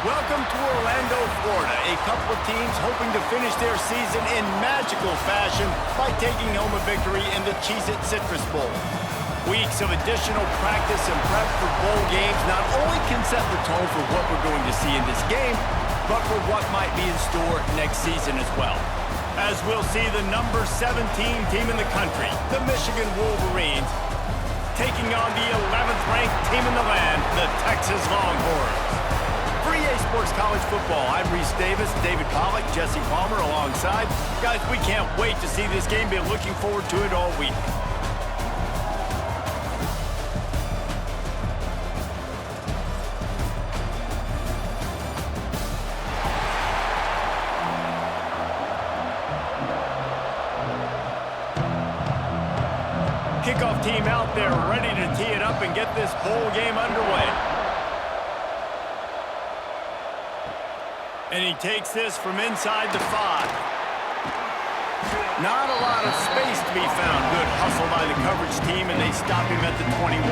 Welcome to Orlando, Florida, a couple of teams hoping to finish their season in magical fashion by taking home a victory in the Cheez-It Citrus Bowl. Weeks of additional practice and prep for bowl games not only can set the tone for what we're going to see in this game, but for what might be in store next season as well. As we'll see the number 17 team in the country, the Michigan Wolverines, taking on the 11th ranked team in the land, the Texas Longhorns. For EA Sports College Football, I'm Reese Davis, David Pollack, Jesse Palmer alongside. Guys, we can't wait to see this game. Been looking forward to it all week. Kickoff team out there ready to tee it up and get this bowl game underway. And he takes this from inside the 5. Not a lot of space to be found. Good hustle by the coverage team, and they stop him at the 21.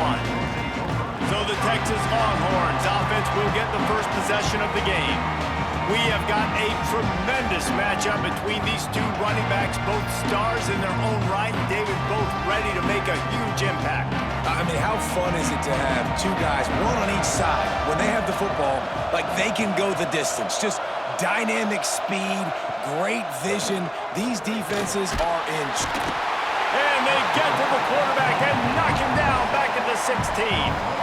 So the Texas Longhorns offense will get the first possession of the game. We have got a tremendous matchup between these two running backs, both stars in their own right. David, both ready to make a huge impact. I mean, how fun is it to have two guys, one on each side, when they have the football, like they can go the distance. Just dynamic speed, great vision. These defenses are in. And they get to the quarterback and knock him down back at the 16.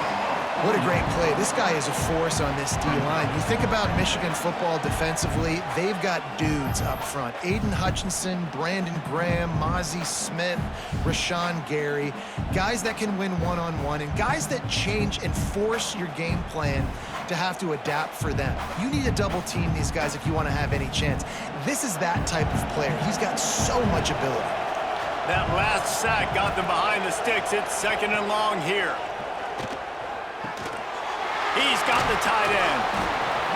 What a great play. This guy is a force on this D-line. You think about Michigan football defensively, they've got dudes up front. Aiden Hutchinson, Brandon Graham, Mozzie Smith, Rashawn Gary. Guys that can win one-on-one and guys that change and force your game plan to have to adapt for them. You need to double team these guys if you want to have any chance. This is that type of player. He's got so much ability. That last sack got them behind the sticks. It's second and long here. He's got the tight end.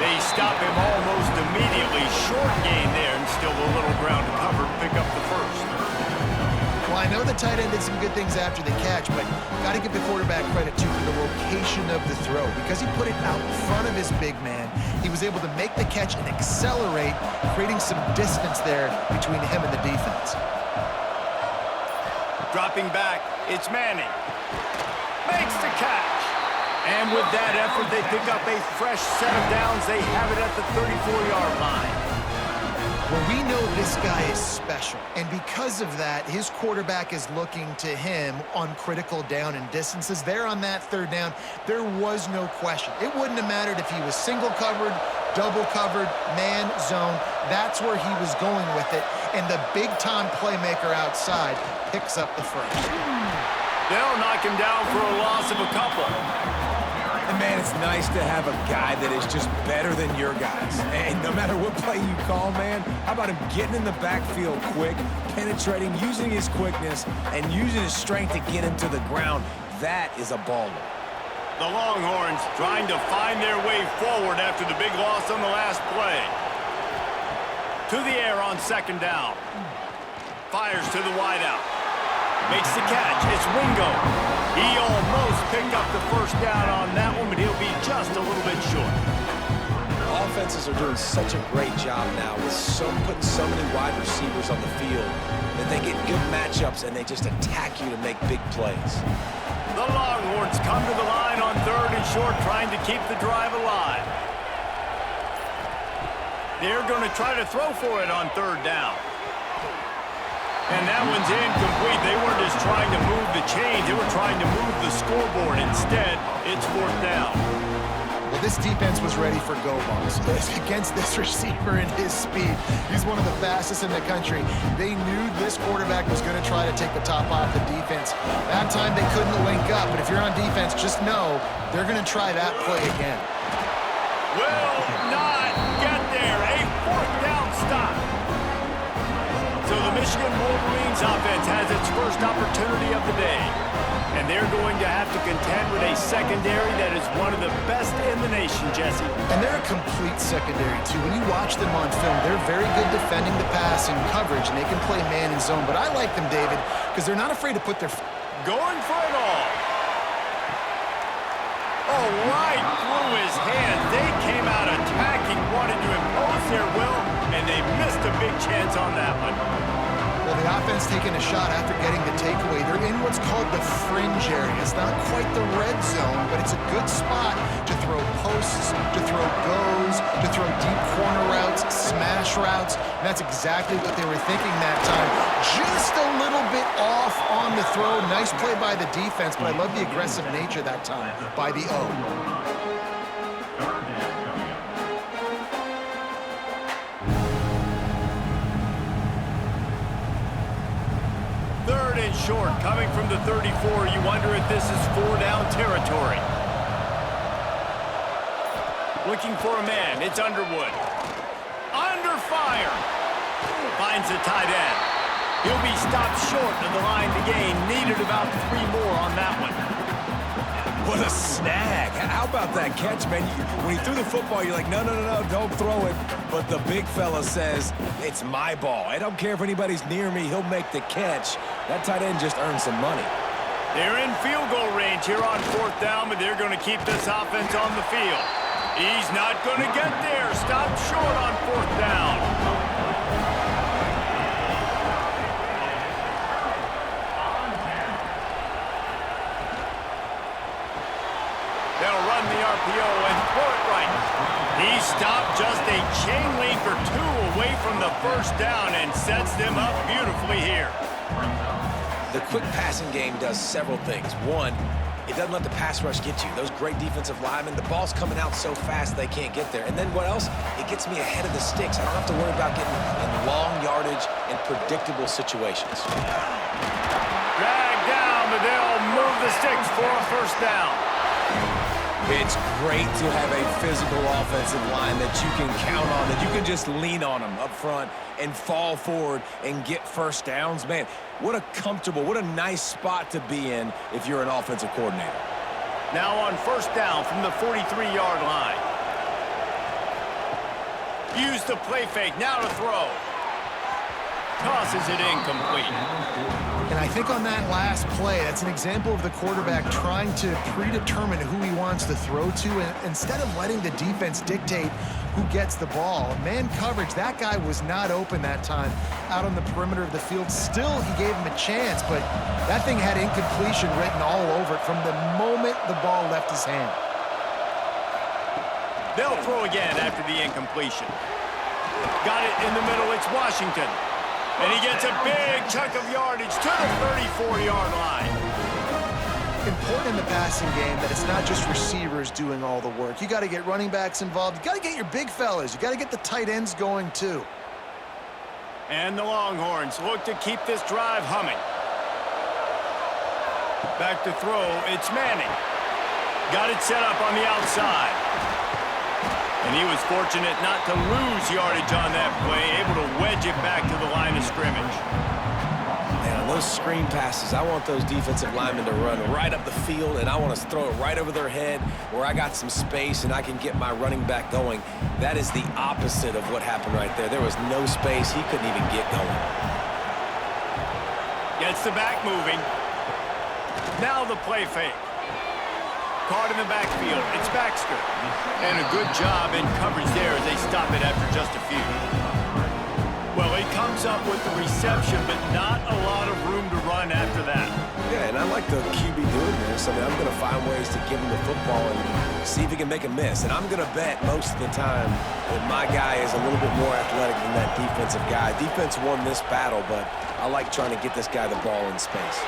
They stop him almost immediately. Short gain there, and still a little ground to cover to pick up the first. Well, I know the tight end did some good things after the catch, but got to give the quarterback credit, too, for the location of the throw. Because he put it out in front of his big man, he was able to make the catch and accelerate, creating some distance there between him and the defense. Dropping back, it's Manning. Makes the catch. And with that effort, they pick up a fresh set of downs. They have it at the 34-yard line. Well, we know this guy is special. And because of that, his quarterback is looking to him on critical down and distances. There on that third down, there was no question. It wouldn't have mattered if he was single covered, double covered, man, zone. That's where he was going with it. And the big-time playmaker outside picks up the first. They'll knock him down for a loss of a couple. And man, it's nice to have a guy that is just better than your guys. And no matter what play you call, man, how about him getting in the backfield quick, penetrating, using his quickness, and using his strength to get him to the ground? That is a baller. The Longhorns trying to find their way forward after the big loss on the last play. To the air on second down. Fires to the wideout. Makes the catch. It's Wingo. He almost picked up the first down on that one, but he'll be just a little bit short. Offenses are doing such a great job now with putting so many wide receivers on the field that they get good matchups and they just attack you to make big plays. The Longhorns come to the line on third and short, trying to keep the drive alive. They're going to try to throw for it on third down. And that one's incomplete. They weren't just trying to move the chains. They were trying to move the scoreboard. Instead, it's fourth down. Well, this defense was ready for go balls. Against this receiver and his speed, he's one of the fastest in the country. They knew this quarterback was going to try to take the top off the defense. That time they couldn't link up, but if you're on defense, just know they're going to try that play again. Will not get there. A fourth down stop. So the Michigan Wolverines offense has its first opportunity of the day. And they're going to have to contend with a secondary that is one of the best in the nation, Jesse. And they're a complete secondary, too. When you watch them on film, they're very good defending the pass and coverage, and they can play man and zone. But I like them, David, because they're not afraid to put their... Going for it all. Oh, right through his hands. They came out attacking. offense on that one. Well, the offense taking a shot after getting the takeaway. They're in what's called the fringe area. It's not quite the red zone, but it's a good spot to throw posts, to throw goes, to throw deep corner routes, smash routes. And that's exactly what they were thinking that time. Just a little bit off on the throw. Nice play by the defense, but I love the aggressive nature that time by the O. Third and short, coming from the 34. You wonder if this is 4-down territory. Looking for a man. It's Underwood. Under fire. Finds the tight end. He'll be stopped short of the line to gain. Needed about 3 more on that one. What a snag. How about that catch, man? When he threw the football, you're like, no, don't throw it. But the big fella says, it's my ball. I don't care if anybody's near me. He'll make the catch. That tight end just earned some money. They're in field goal range here on 4th down, but they're going to keep this offense on the field. He's not going to get there. Stopped short on 4th down. They'll run the RPO and throw it right. He stopped just a chain link or 2 away from the 1st down and sets them up beautifully here. The quick passing game does several things. One, it doesn't let the pass rush get you. Those great defensive linemen, the ball's coming out so fast they can't get there. And then what else? It gets me ahead of the sticks. I don't have to worry about getting in long yardage and predictable situations. Drag down, but they'll move the sticks for a 1st down. It's great to have a physical offensive line that you can count on, that you can just lean on them up front and fall forward and get 1st downs. Man, what a comfortable, what a nice spot to be in if you're an offensive coordinator. Now on 1st down from the 43-yard line. Use the play fake, now to throw. Tosses it incomplete. And I think on that last play, that's an example of the quarterback trying to predetermine who he wants to throw to, and instead of letting the defense dictate who gets the ball. Man coverage, that guy was not open that time out on the perimeter of the field. Still, he gave him a chance, but that thing had incompletion written all over it from the moment the ball left his hand. They'll throw again after the incompletion. Got it in the middle, it's Washington. And he gets a big chunk of yardage to the 34-yard line. Important in the passing game that it's not just receivers doing all the work. You got to get running backs involved. You got to get your big fellas. You got to get the tight ends going too. And the Longhorns look to keep this drive humming. Back to throw, it's Manning. Got it set up on the outside. And he was fortunate not to lose yardage on that play, able to wedge it back to the line of scrimmage. Man, on those screen passes, I want those defensive linemen to run right up the field, and I want to throw it right over their head where I got some space and I can get my running back going. That is the opposite of what happened right there. There was no space. He couldn't even get going. Gets the back moving. Now the play fake. Caught in the backfield. It's Baxter. And a good job in coverage there as they stop it after just a few. Well, he comes up with the reception, but not a lot of room to run after that. Yeah, and I like the QB doing this. I mean, I'm going to find ways to give him the football and see if he can make a miss. And I'm going to bet most of the time that my guy is a little bit more athletic than that defensive guy. Defense won this battle, but I like trying to get this guy the ball in space.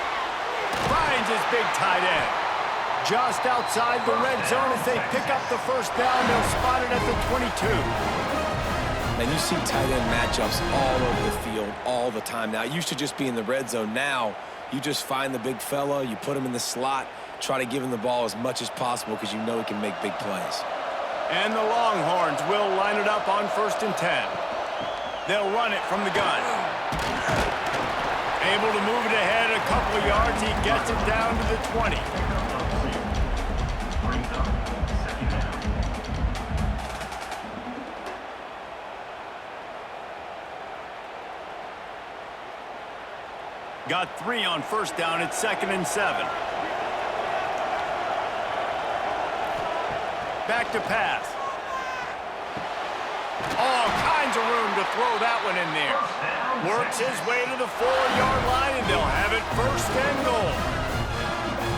Finds his big tight end. Just outside the red zone as they pick up the 1st down. They'll spot it at the 22. Man, you see tight end matchups all over the field all the time. Now, it used to just be in the red zone. Now, you just find the big fella, you put him in the slot, try to give him the ball as much as possible because you know he can make big plays. And the Longhorns will line it up on 1st and 10. They'll run it from the gun. Able to move it ahead a couple of yards. He gets it down to the 20. Got 3 on 1st down. It's 2nd and 7. Back to pass. Oh, finds a room to throw that one in there. Works his way to the 4-yard line, and they'll have it first and goal.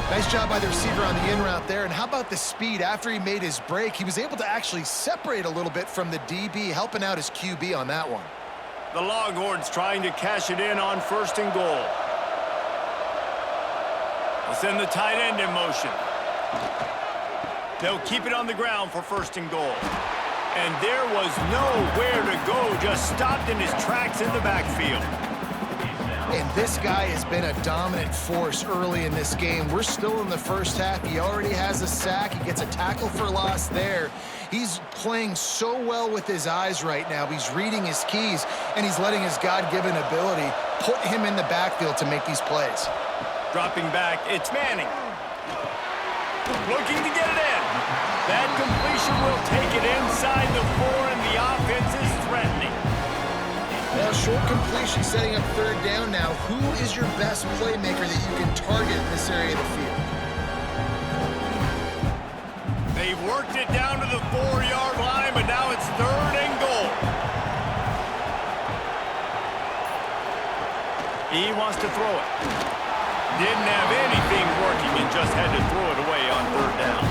Nice job by the receiver on the in route there. And how about the speed? After he made his break, he was able to actually separate a little bit from the DB, helping out his QB on that one. The Longhorns trying to cash it in on first and goal. They'll send the tight end in motion. They'll keep it on the ground for first and goal. And there was nowhere to go, just stopped in his tracks in the backfield. And this guy has been a dominant force early in this game. We're still in the first half. He already has a sack. He gets a tackle for loss there. He's playing so well with his eyes right now. He's reading his keys, and he's letting his God-given ability put him in the backfield to make these plays. Dropping back, it's Manning. Looking to get it in. That completion will take it inside the 4, and the offense is threatening. Now, short completion setting up third down now. Who is your best playmaker that you can target in this area of the field? They've worked it down to the 4-yard line, but now it's third and goal. He wants to throw it. Didn't have anything working and just had to throw it away on third down.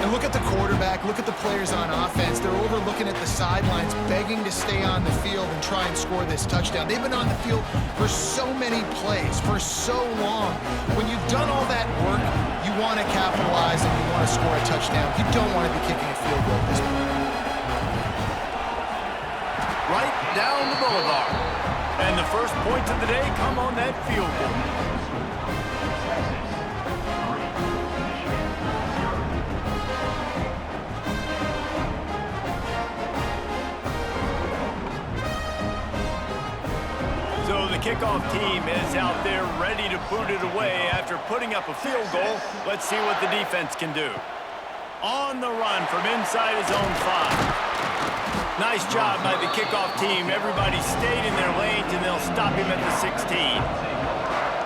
And look at the quarterback, look at the players on offense. They're overlooking at the sidelines, begging to stay on the field and try and score this touchdown. They've been on the field for so many plays, for so long. When you've done all that work, you want to capitalize and you want to score a touchdown. You don't want to be kicking a field goal at this point. Right down the boulevard. And the first points of the day come on that field goal. So the kickoff team is out there ready to boot it away after putting up a field goal. Let's see what the defense can do. On the run from inside his own 5. Nice job by the kickoff team. Everybody stayed in their lanes, and they'll stop him at the 16.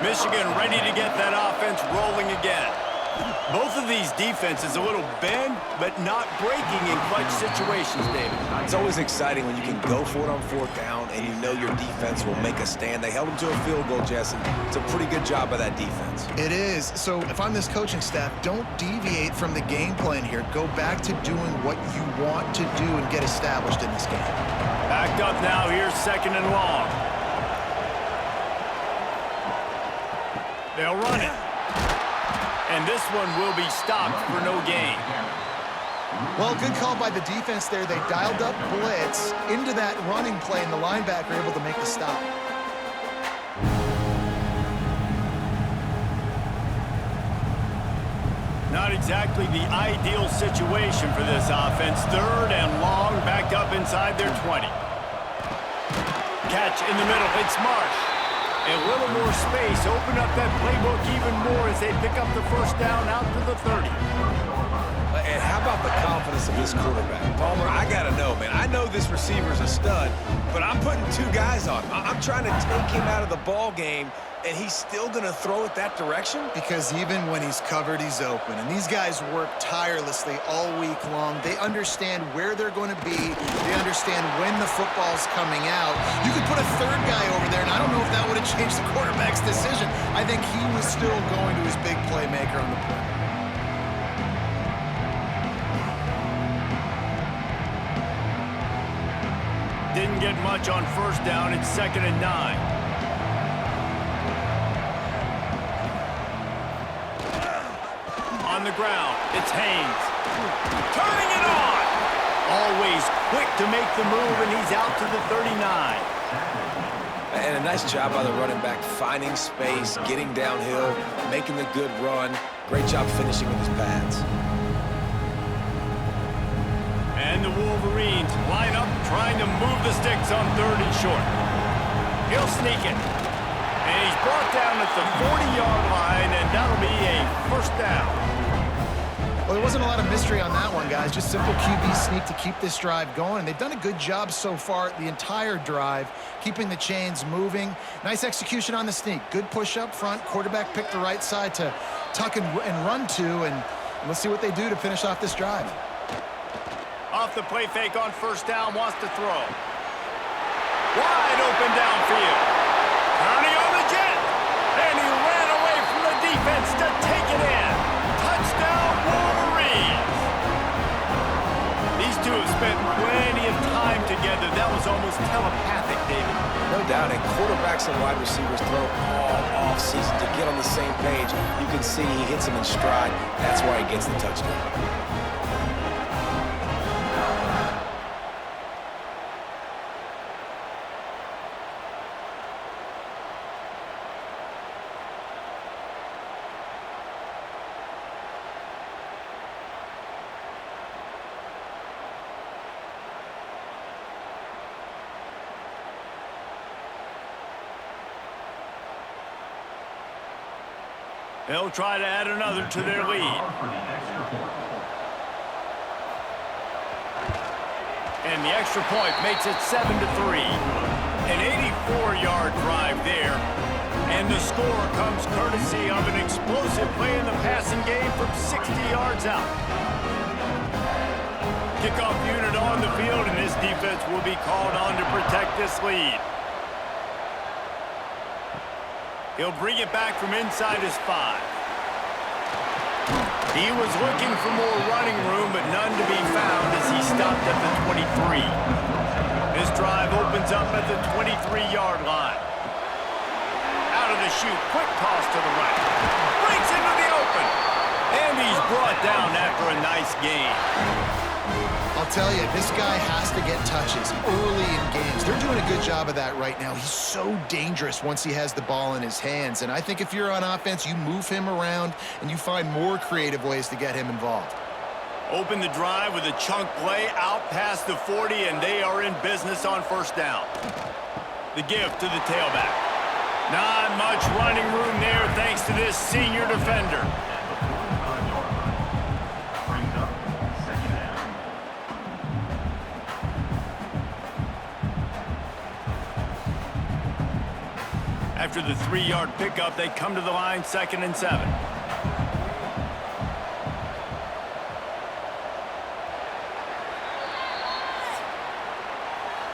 Michigan ready to get that offense rolling again. Both of these defenses a little bend, but not breaking in clutch situations, David. It's always exciting when you can go for it on fourth down and you know your defense will make a stand. They held them to a field goal, Jesse. It's a pretty good job by that defense. It is. So if I'm this coaching staff, don't deviate from the game plan here. Go back to doing what you want to do and get established in this game. Backed up now. Here's second and long. They'll run it. And this one will be stopped for no gain. Well, good call by the defense there. They dialed up blitz into that running play, and the linebacker able to make the stop. Not exactly the ideal situation for this offense. Third and long, backed up inside their 20. Catch in the middle. It's Marsh. A little more space, open up that playbook even more as they pick up the first down out to the 30. And how about the confidence of this quarterback? Palmer, I got to know, man. I know this receiver's a stud, but I'm putting 2 guys on him. I'm trying to take him out of the ball game, and he's still going to throw it that direction? Because even when he's covered, he's open. And these guys work tirelessly all week long. They understand where they're going to be. They understand when the football's coming out. You could put a third guy over there, and I don't know if that would have changed the quarterback's decision. I think he was still going to his big playmaker on the play. Didn't get much on first down. It's second and 9. On the ground, it's Haynes. Turning it on! Always quick to make the move, and he's out to the 39. And a nice job by the running back, finding space, getting downhill, making the good run. Great job finishing with his pads. And the Wolverines line up, trying to move the sticks on third and short. He'll sneak it. And he's brought down at the 40-yard line, and that'll be a first down. Well, there wasn't a lot of mystery on that one, guys. Just simple QB sneak to keep this drive going. And they've done a good job so far the entire drive, keeping the chains moving. Nice execution on the sneak. Good push up front. Quarterback picked the right side to tuck and run to, and let's see what they do to finish off this drive. Off the play fake on first down, wants to throw. Wide open downfield. Turning on the jet. And he ran away from the defense to take it in. Touchdown, Wolverines. These two have spent plenty of time together. That was almost telepathic, David. No doubt, and quarterbacks and wide receivers throw all offseason to get on the same page. You can see he hits them in stride. That's why he gets the touchdown. They'll try to add another to their lead. And the extra point makes it 7-3. An 84-yard drive there. And the score comes courtesy of an explosive play in the passing game from 60 yards out. Kickoff unit on the field, and this defense will be called on to protect this lead. He'll bring it back from inside his 5. He was looking for more running room, but none to be found as he stopped at the 23. This drive opens up at the 23-yard line. Out of the chute, quick toss to the right. Breaks into the open. And he's brought down after a nice gain. I'll tell you, this guy has to get touches early in games. They're doing a good job of that right now. He's so dangerous once he has the ball in his hands. And I think if you're on offense, you move him around and you find more creative ways to get him involved. Open the drive with a chunk play out past the 40, and they are in business on first down. The give to the tailback. Not much running room there thanks to this senior defender. After the 3-yard pickup, they come to the line 2nd and 7.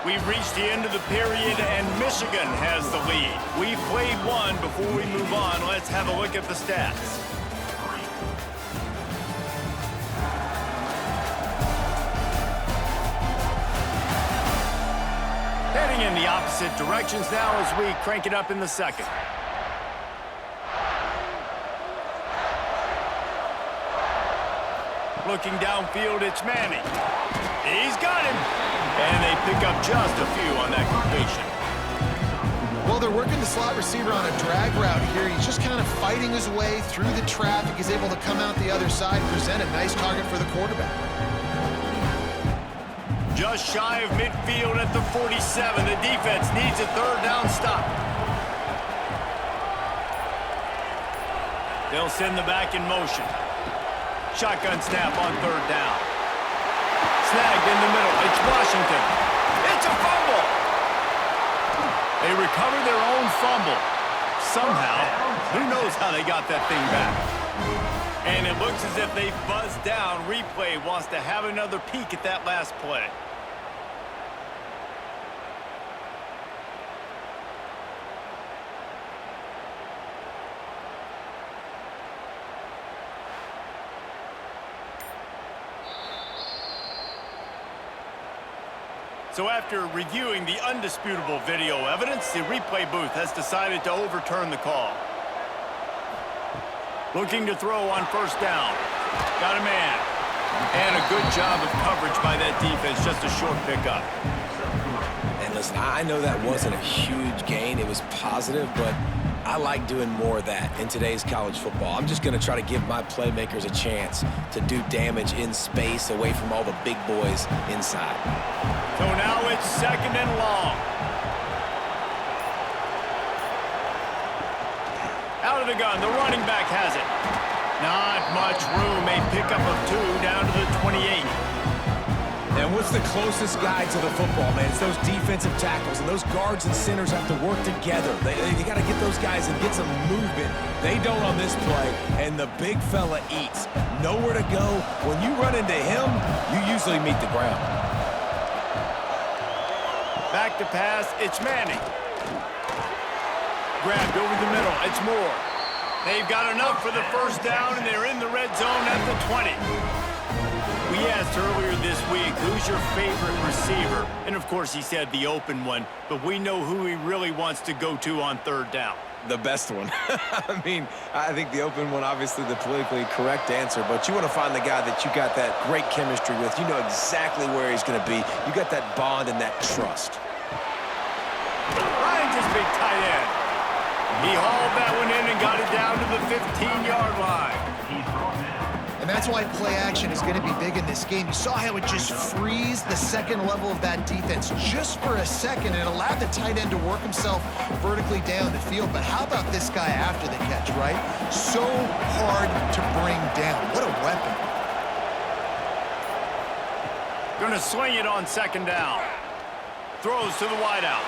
We've reached the end of the period, and Michigan has the lead. We've played one. Before we move on, let's have a look at the stats. Heading in the opposite directions now as we crank it up in the second. Looking downfield, it's Manning. He's got him. And they pick up just a few on that completion. Well, they're working the slot receiver on a drag route here. He's just kind of fighting his way through the traffic. He's able to come out the other side, present a nice target for the quarterback. Just shy of midfield at the 47. The defense needs a 3rd down stop. They'll send the back in motion. Shotgun snap on 3rd down. Snagged in the middle. It's Washington. It's a fumble. They recover their own fumble. Somehow, who knows how they got that thing back. And it looks as if they buzzed down. Replay wants to have another peek at that last play. So after reviewing the undisputable video evidence, the replay booth has decided to overturn the call. Looking to throw on 1st down. Got a man. And a good job of coverage by that defense, just a short pickup. And listen, I know that wasn't a huge gain. It was positive, but I like doing more of that in today's college football. I'm just going to try to give my playmakers a chance to do damage in space away from all the big boys inside. So now it's 2nd and long. Out of the gun, the running back has it. Not much room, a pickup of 2 down to the 28. And what's the closest guy to the football, man? It's those defensive tackles, and those guards and centers have to work together. They got to get those guys and get some movement. They don't on this play, and the big fella eats. Nowhere to go. When you run into him, you usually meet the ground. Back to pass, it's Manning. Grabbed over the middle, it's Moore. They've got enough for the first down, and they're in the red zone at the 20. We asked earlier this week, who's your favorite receiver? And, of course, he said the open one, but we know who he really wants to go to on third down. The best one. I mean, I think the open one, obviously the politically correct answer, but you want to find the guy that you got that great chemistry with. You know exactly where he's going to be. You got that bond and that trust. Ryan's his big tight end. He hauled that one in and got it down to the 15-yard line. And that's why play action is going to be big in this game. You saw how it just frees the second level of that defense just for a second and allowed the tight end to work himself vertically down the field. But how about this guy after the catch, right? So hard to bring down. What a weapon. Going to swing it on second down. Throws to the wideout.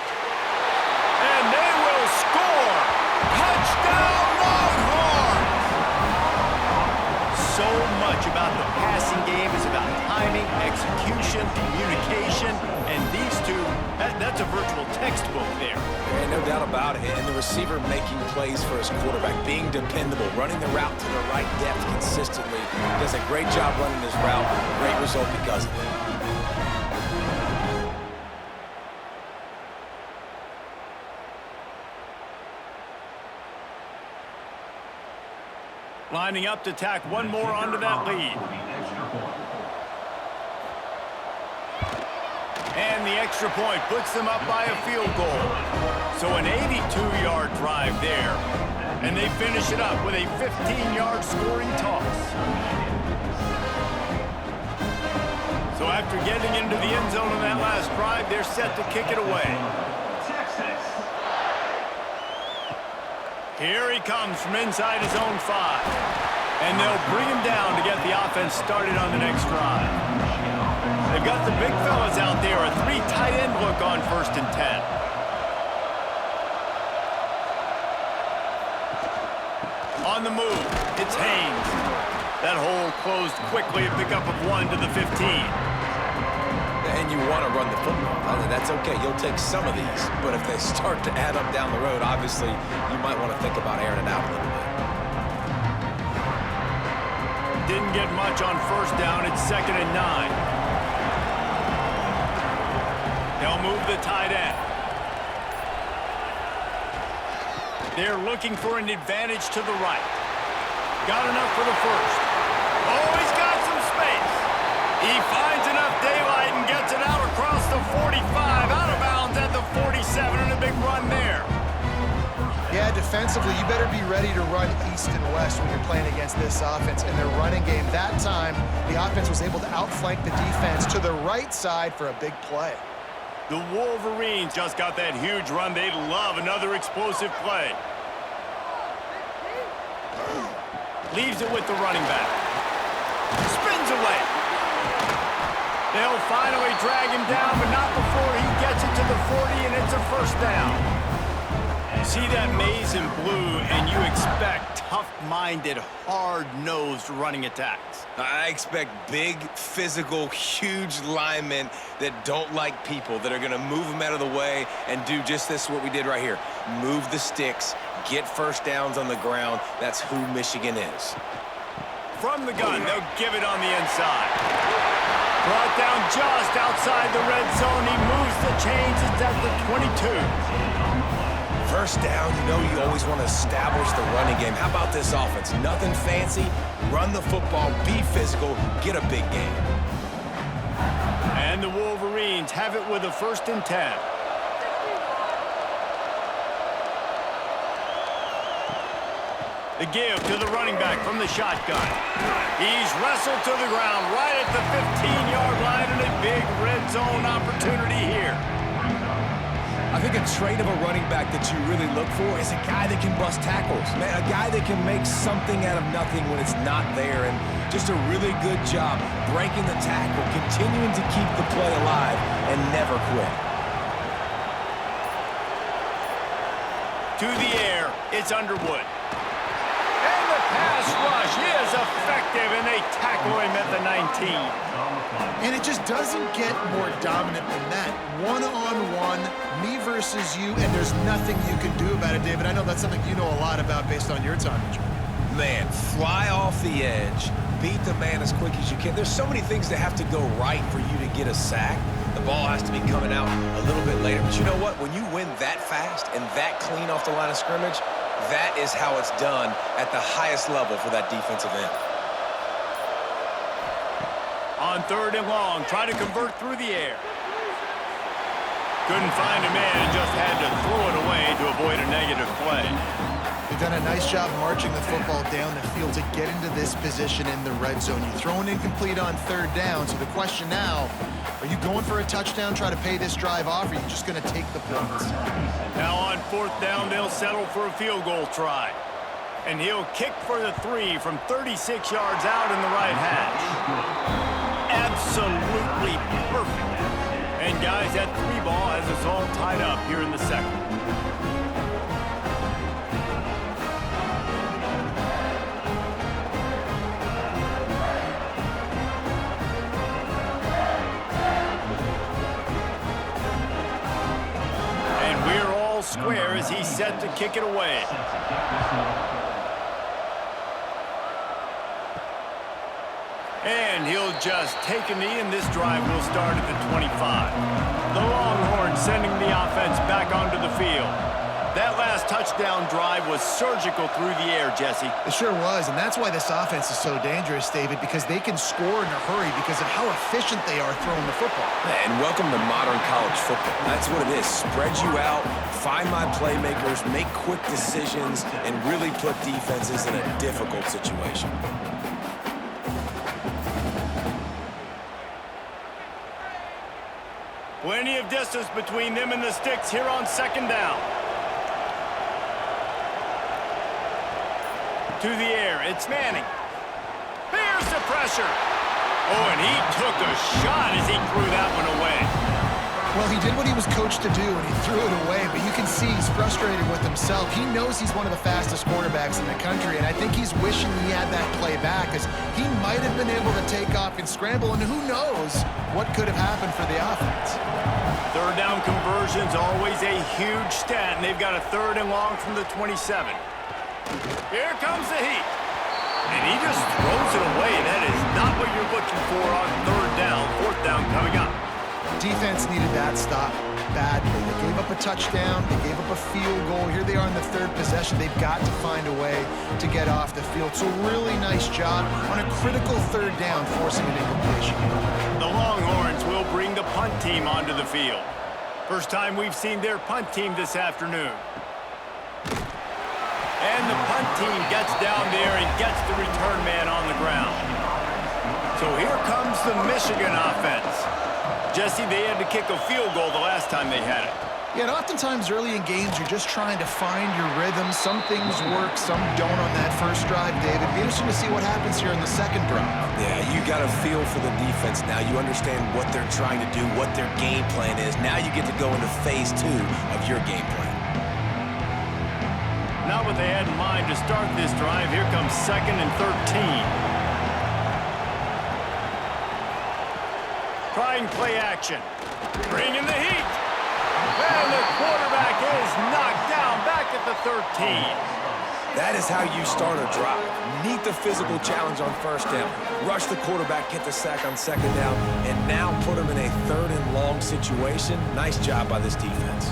And they will score! Touchdown, Longhorns! So much about the passing game is about timing, execution, communication, and these two, that's a virtual textbook there. And no doubt about it. And the receiver making plays for his quarterback, being dependable, running the route to the right depth consistently. Does a great job running his route. Great result because of it. Lining up to tack one more onto that lead. And the extra point puts them up by a field goal. So an 82-yard drive there. And they finish it up with a 15-yard scoring toss. So after getting into the end zone on that last drive, they're set to kick it away. Here he comes from inside his own 5. And they'll bring him down to get the offense started on the next drive. They've got the big fellas out there, a 3 tight end look on 1st and 10. On the move, it's Haynes. That hole closed quickly, a pickup of 1 to the 15. And you want to run the football. I mean, that's okay. You'll take some of these. But if they start to add up down the road, obviously, you might want to think about airing it out a little bit. Didn't get much on 1st down. It's 2nd and 9. They'll move the tight end. They're looking for an advantage to the right. Got enough for the first. Oh, he's got some space. He finds enough daylight and gets it out across the 45, out of bounds at the 47, and a big run there. Yeah, defensively, you better be ready to run east and west when you're playing against this offense. In their running game, that time, the offense was able to outflank the defense to the right side for a big play. The Wolverines just got that huge run. They'd love another explosive play. Leaves it with the running back. Spins away. They'll finally drag him down, but not before he gets it to the 40, and it's a 1st down. See that maize in blue, and you expect tough-minded, hard-nosed running attacks. I expect big, physical, huge linemen that don't like people, that are going to move them out of the way and do just this, what we did right here. Move the sticks, get 1st downs on the ground. That's who Michigan is. From the gun, they'll give it on the inside. Brought down just outside the red zone. He moves the chains. It's at the 22. 1st down, you know you always want to establish the running game. How about this offense? Nothing fancy. Run the football, be physical, get a big game. And the Wolverines have it with a 1st and 10. The give to the running back from the shotgun. He's wrestled to the ground right at the 15-yard line, and a big red zone opportunity here. I think a trait of a running back that you really look for is a guy that can bust tackles. Man, a guy that can make something out of nothing when it's not there, and just a really good job breaking the tackle, continuing to keep the play alive, and never quit. To the air, it's Underwood. And the pass rush is effective, and they tackle him at the 19. And it just doesn't get more dominant than that. One-on-one, me versus you, and there's nothing you can do about it, David. I know that's something you know a lot about based on your time. Man, fly off the edge, beat the man as quick as you can. There's so many things that have to go right for you to get a sack. The ball has to be coming out a little bit later. But you know what? When you win that fast and that clean off the line of scrimmage, that is how it's done at the highest level for that defensive end. On 3rd and long, try to convert through the air. Couldn't find a man and just had to throw it away to avoid a negative play. They've done a nice job marching the football down the field to get into this position in the red zone. You throw an incomplete on 3rd down, so the question now, are you going for a touchdown, try to pay this drive off, or are you just going to take the points? Now on 4th down, they'll settle for a field goal try. And he'll kick for the 3 from 36 yards out in the right hash. Absolutely perfect. And guys, that 3 ball has us all tied up here in the second. Square as he's set to kick it away. And he'll just take a knee, and this drive will start at the 25. The Longhorns sending the offense back onto the field. That last touchdown drive was surgical through the air, Jesse. It sure was, and that's why this offense is so dangerous, David, because they can score in a hurry because of how efficient they are throwing the football. And welcome to modern college football. That's what it is. Spread you out, find my playmakers, make quick decisions, and really put defenses in a difficult situation. Plenty of distance between them and the sticks here on 2nd down. To the air, it's Manning. There's the pressure. Oh, and he took a shot as he threw that one away. Well, he did what he was coached to do, and he threw it away, but you can see he's frustrated with himself. He knows he's one of the fastest quarterbacks in the country, and I think he's wishing he had that play back, because he might have been able to take off and scramble, and who knows what could have happened for the offense. 3rd down conversion's always a huge stat, and they've got a 3rd and long from the 27. Here comes the heat. And he just throws it away. That is not what you're looking for on 3rd down. 4th down coming up. Defense needed that stop badly. They gave up a touchdown. They gave up a field goal. Here they are in the 3rd possession. They've got to find a way to get off the field. So really nice job on a critical 3rd down, forcing an incompletion. The Longhorns will bring the punt team onto the field. First time we've seen their punt team this afternoon. And the punt team gets down there and gets the return man on the ground. So here comes the Michigan offense. Jesse, they had to kick a field goal the last time they had it. Yeah, and oftentimes early in games, you're just trying to find your rhythm. Some things work, some don't on that first drive, David. Be interesting to see what happens here in the 2nd drive. Yeah, you got a feel for the defense now. You understand what they're trying to do, what their game plan is. Now you get to go into phase 2 of your game plan. Not what they had in mind to start this drive. Here comes 2nd and 13. Trying play action. Bring in the heat. And the quarterback is knocked down back at the 13. That is how you start a drive. Meet the physical challenge on 1st down. Rush the quarterback, get the sack on 2nd down, and now put him in a 3rd and long situation. Nice job by this defense.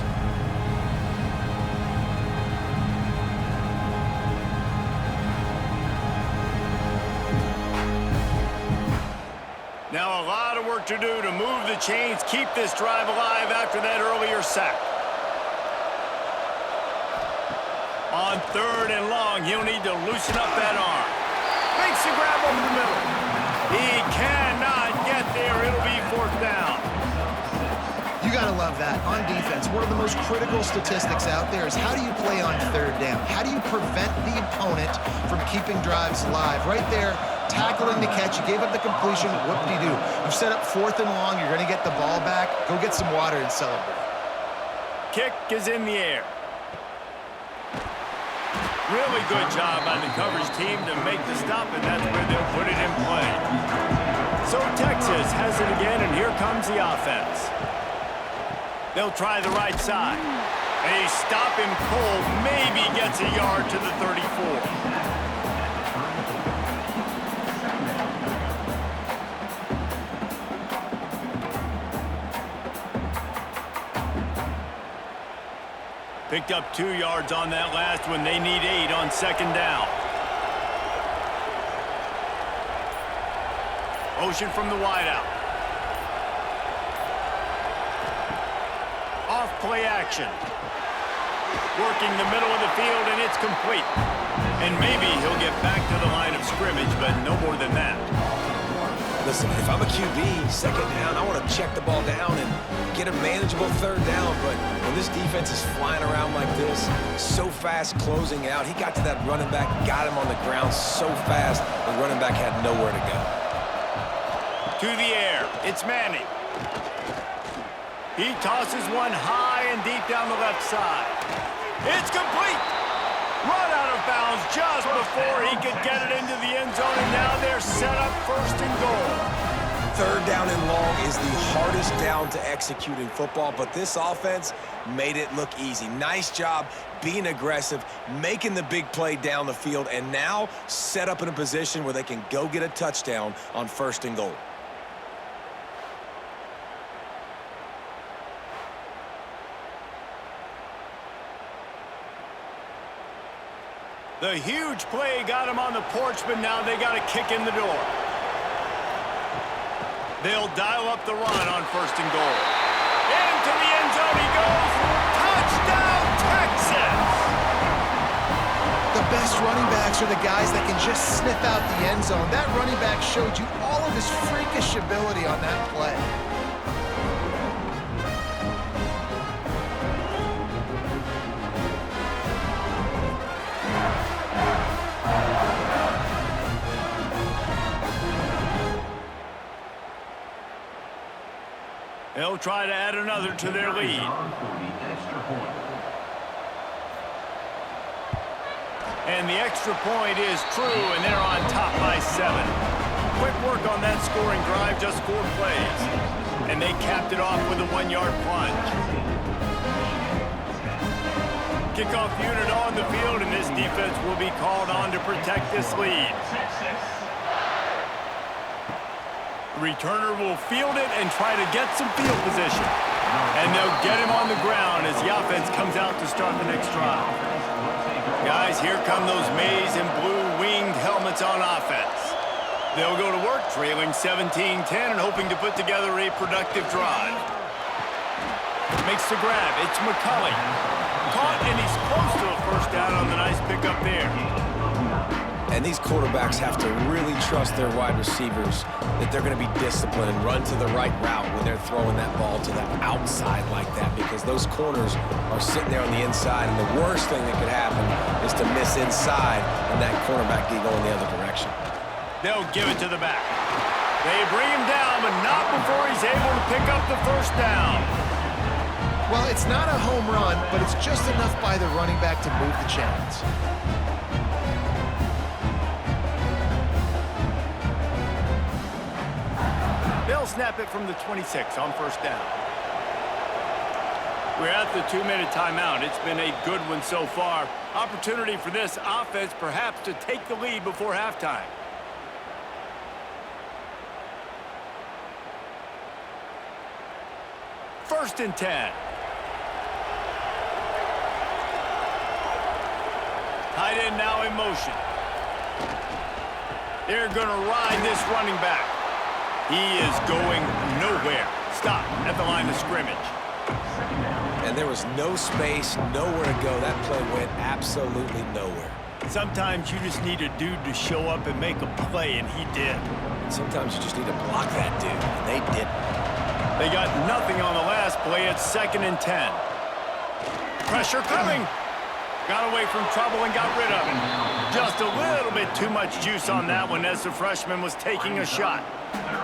Now a lot of work to do to move the chains, keep this drive alive after that earlier sack. On 3rd and long, he'll need to loosen up that arm. Makes the grab over the middle. He cannot get there. It'll be 4th down. You got to love that. On defense, one of the most critical statistics out there is how do you play on 3rd down? How do you prevent the opponent from keeping drives alive? Right there, tackling the catch. You gave up the completion. Whoop-de-doo. You've set up 4th and long. You're going to get the ball back. Go get some water and celebrate. Kick is in the air. Really good job by the coverage team to make the stop, and that's where they'll put it in play. So Texas has it again, and here comes the offense. They'll try the right side. They stop him cold, maybe gets a yard to the 34. Picked up 2 yards on that last one. They need 8 on second down. Motion from the wideout. Off play action. Working the middle of the field, and it's complete. And maybe he'll get back to the line of scrimmage, but no more than that. Listen, if I'm a QB, second down, I want to check the ball down and get a manageable third down. But when this defense is flying around like this, so fast closing out, he got to that running back, got him on the ground so fast, the running back had nowhere to go. To the air, it's Manning. He tosses one high and deep down the left side. It's complete. Run out of bounds just before he could get it into the end zone, and now they're set up first and goal. Third down and long is the hardest down to execute in football, but this offense made it look easy. Nice job being aggressive, making the big play down the field, and now set up in a position where they can go get a touchdown on first and goal. The huge play got him on the porch, but now they got a kick in the door. They'll dial up the run on first and goal. Into the end zone he goes. Touchdown, Texas! The best running backs are the guys that can just sniff out the end zone. That running back showed you all of his freakish ability on that play. They'll try to add another to their lead. And the extra point is true, and they're on top by 7. Quick work on that scoring drive, just 4 plays. And they capped it off with a 1-yard plunge. Kickoff unit on the field, and this defense will be called on to protect this lead. Returner will field it and try to get some field position. And they'll get him on the ground as the offense comes out to start the next drive. Guys, here come those maize and blue winged helmets on offense. They'll go to work trailing 17-10 and hoping to put together a productive drive. Makes the grab. It's McCulley. Caught, and he's close to a first down on the nice pickup there. And these quarterbacks have to really trust their wide receivers that they're going to be disciplined and run to the right route when they're throwing that ball to the outside like that, because those corners are sitting there on the inside, and the worst thing that could happen is to miss inside and that cornerback be going the other direction. They'll give it to the back. They bring him down, but not before he's able to pick up the first down. Well, it's not a home run, but it's just enough by the running back to move the chains. They'll snap it from the 26 on first down. We're at the 2-minute timeout. It's been a good one so far. Opportunity for this offense perhaps to take the lead before halftime. First and 10. Tight end now in motion. They're going to ride this running back. He is going nowhere. Stop at the line of scrimmage. And there was no space, nowhere to go. That play went absolutely nowhere. Sometimes you just need a dude to show up and make a play, and he did. Sometimes you just need to block that dude, and they didn't. They got nothing on the last play. It's 2nd and 10. Pressure coming. Got away from trouble and got rid of it. Just a little bit too much juice on that one as the freshman was taking a shot.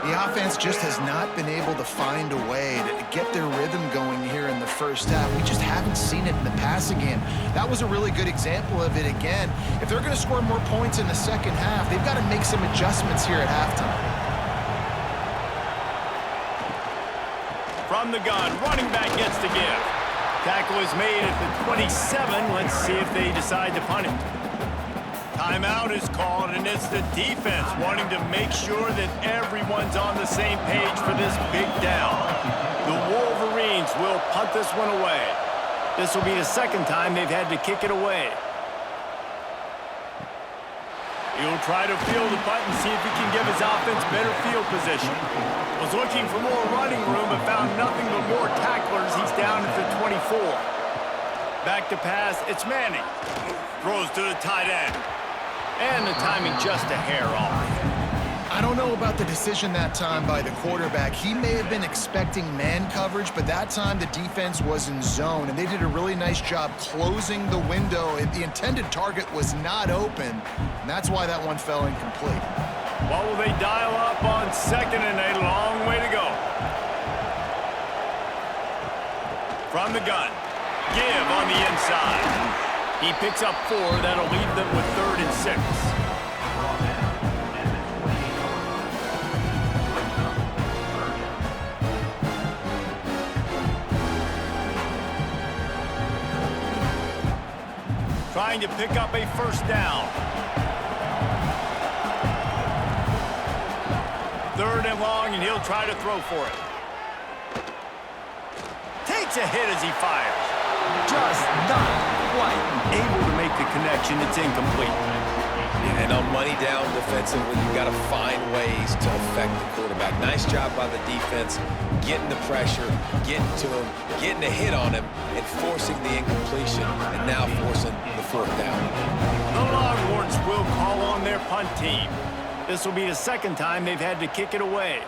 The offense just has not been able to find a way to get their rhythm going here in the first first half. We just haven't seen it in the passing game. That was a really good example of it again. If they're going to score more points in the second half, they've got to make some adjustments here at halftime. From the gun, running back gets the give. Tackle is made at the 27. Let's see if they decide to punt it. Timeout is called, and it's the defense wanting to make sure that everyone's on the same page for this big down. The Wolverines will punt this one away. This will be the second time they've had to kick it away. He'll try to field the punt and see if he can give his offense better field position. Was looking for more running room but found nothing but more tacklers. He's down at the 24. Back to pass, it's Manning. Throws to the tight end. And the timing just a hair off. I don't know about the decision that time by the quarterback. He may have been expecting man coverage, but that time the defense was in zone, and they did a really nice job closing the window. The intended target was not open, and that's why that one fell incomplete. What will they dial up on second and a long way to go? From the gun. Give on the inside. He picks up 4. That'll leave them with 3rd and 6. Trying to pick up a first down. 3rd and long, and he'll try to throw for it. Takes a hit as he fires. Just not quite able to make the connection. It's incomplete. Yeah, and on money down defensively, you've got to find ways to affect the quarterback. Nice job by the defense, getting the pressure, getting to him, getting a hit on him, and forcing the incompletion, and now forcing the 4th down. The Longhorns will call on their punt team. This will be the second time they've had to kick it away.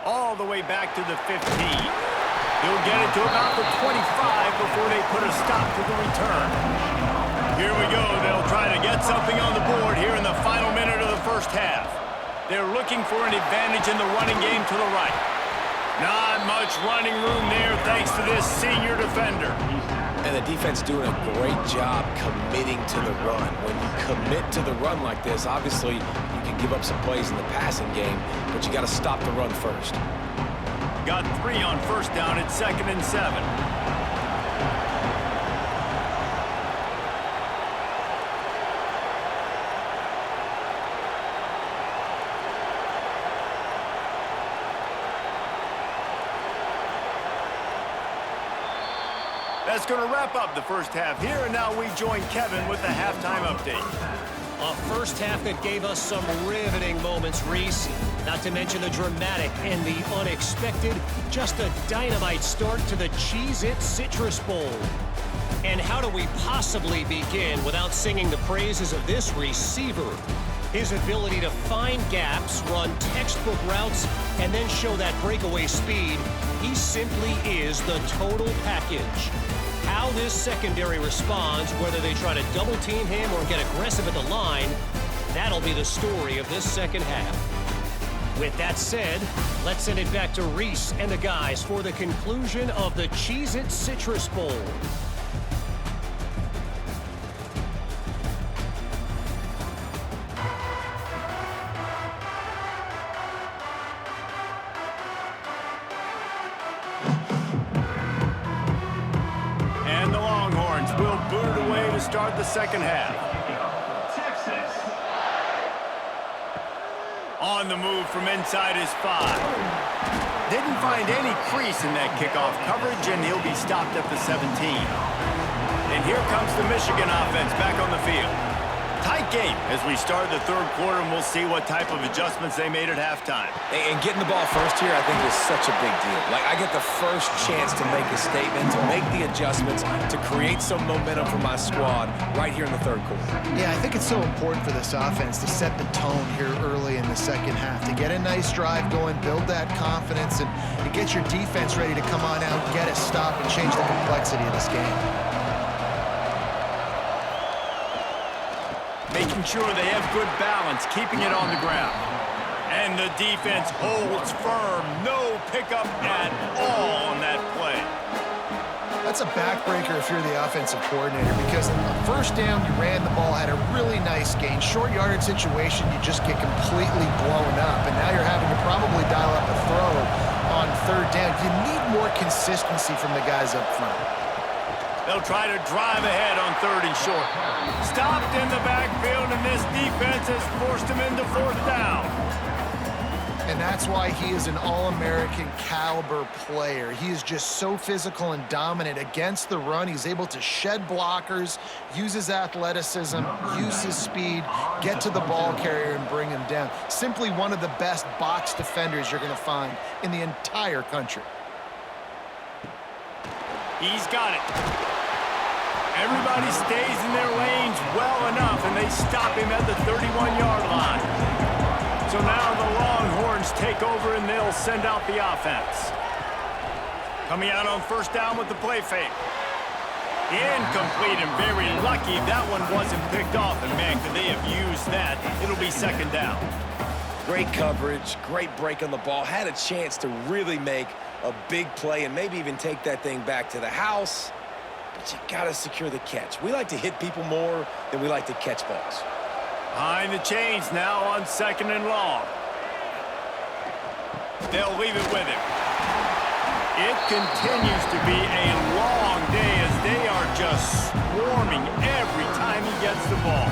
All the way back to the 15. He'll get it to about the 25 before they put a stop to the return. Here we go. They'll try to get something on the board here in the final minute of the first half. They're looking for an advantage in the running game to the right. Not much running room there thanks to this senior defender. And the defense doing a great job committing to the run. When you commit to the run like this, obviously you can give up some plays in the passing game, but you got to stop the run first. Got 3 on first down at 2nd and 7. That's going to wrap up the first half here, and now we join Kevin with the halftime update. A first half that gave us some riveting moments, Reese. Not to mention the dramatic and the unexpected. Just a dynamite start to the Cheez-It Citrus Bowl. And how do we possibly begin without singing the praises of this receiver? His ability to find gaps, run textbook routes, and then show that breakaway speed. He simply is the total package. How this secondary responds, whether they try to double team him or get aggressive at the line, that'll be the story of this second half. With that said, let's send it back to Reese and the guys for the conclusion of the Cheez-It Citrus Bowl. And the Longhorns will boot it away to start the second half. On the move from inside his 5. Didn't find any crease in that kickoff coverage, and he'll be stopped at the 17. And here comes the Michigan offense back on the field. Tight game as we start the third quarter, and we'll see what type of adjustments they made at halftime. And getting the ball first here, I think, is such a big deal. Like, I get the first chance to make a statement, to make the adjustments, to create some momentum for my squad right here in the third quarter. Yeah, I think it's so important for this offense to set the tone here early in the second half, to get a nice drive going, build that confidence, and to get your defense ready to come on out, get a stop, and change the complexity of this game. Making sure they have good balance, keeping it on the ground. And the defense holds firm. No pickup at all on that That's a backbreaker if you're the offensive coordinator, because on the first down, you ran the ball, had a really nice gain. Short yardage situation, you just get completely blown up, and now you're having to probably dial up a throw on third down. You need more consistency from the guys up front. They'll try to drive ahead on third and short. Stopped in the backfield, and this defense has forced him into fourth down. And that's why he is an All-American caliber player. He is just so physical and dominant against the run. He's able to shed blockers, use his athleticism, use his speed, get to the ball carrier and bring him down. Simply one of the best box defenders you're going to find in the entire country. He's got it. Everybody stays in their lanes well enough, and they stop him at the 31-yard line. So now the Longhorns take over, and they'll send out the offense. Coming out on first down with the play fake. Incomplete, and very lucky that one wasn't picked off. And, man, could they have used that? It'll be second down. Great coverage, great break on the ball. Had a chance to really make a big play and maybe even take that thing back to the house. But you got to secure the catch. We like to hit people more than we like to catch balls. Behind the chains now on second and long. They'll leave it with him. It continues to be a long day as they are just swarming every time he gets the ball.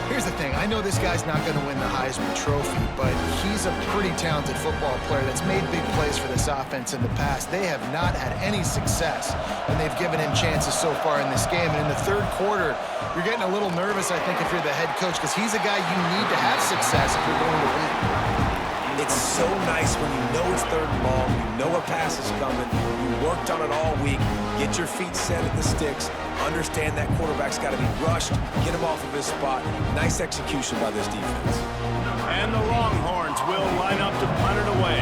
Here's the thing. I know this guy's not going to win the Heisman Trophy, but he's a pretty talented football player that's made big plays for this offense in the past. They have not had any success when they've given him chances so far in this game. And in the third quarter, you're getting a little nervous, I think, if you're the head coach, because he's a guy you need to have success if you're going to win. It's so nice when you know it's third and long, you know a pass is coming, you worked on it all week, get your feet set at the sticks, understand that quarterback's got to be rushed, get him off of his spot. Nice execution by this defense. And the Longhorns will line up to punt it away.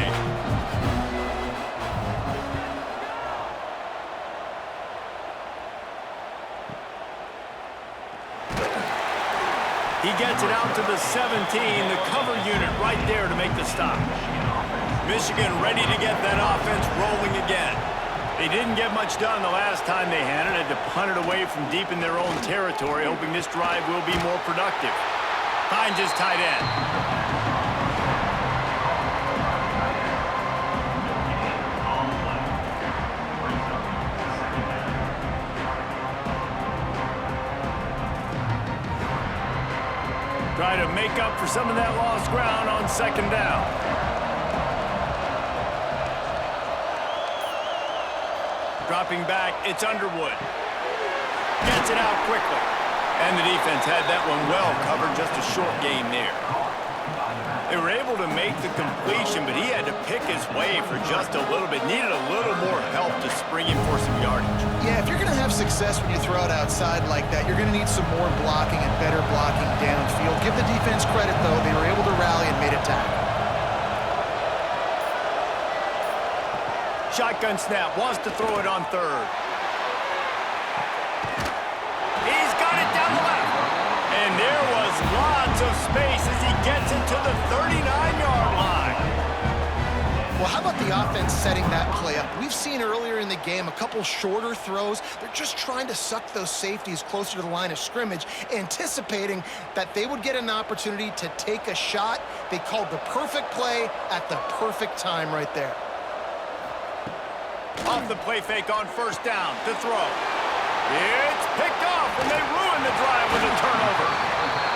He gets it out to the 17, the cover unit right there to make the stop. Michigan ready to get that offense rolling again. They didn't get much done the last time they had it. Had to punt it away from deep in their own territory, hoping this drive will be more productive. Finds his tight end. Try to make up for some of that lost ground on second down. Dropping back, it's Underwood. Gets it out quickly. And the defense had that one well covered, just a short gain there. They were able to make the completion, but he had to pick his way for just a little bit. Needed a little more help to spring him for some yardage. Yeah, if you're going to have success when you throw it outside like that, you're going to need some more blocking and better blocking downfield. Give the defense credit, though. They were able to rally and made a tackle. Shotgun snap, wants to throw it on third. He's got it down the left. And there was lots of space as he gets it to the 39-yard line. Well, how about the offense setting that play up? We've seen earlier in the game a couple shorter throws. They're just trying to suck those safeties closer to the line of scrimmage, anticipating that they would get an opportunity to take a shot. They called the perfect play at the perfect time right there. Off the play fake on first down to throw. It's picked off, and they ruin the drive with a turnover.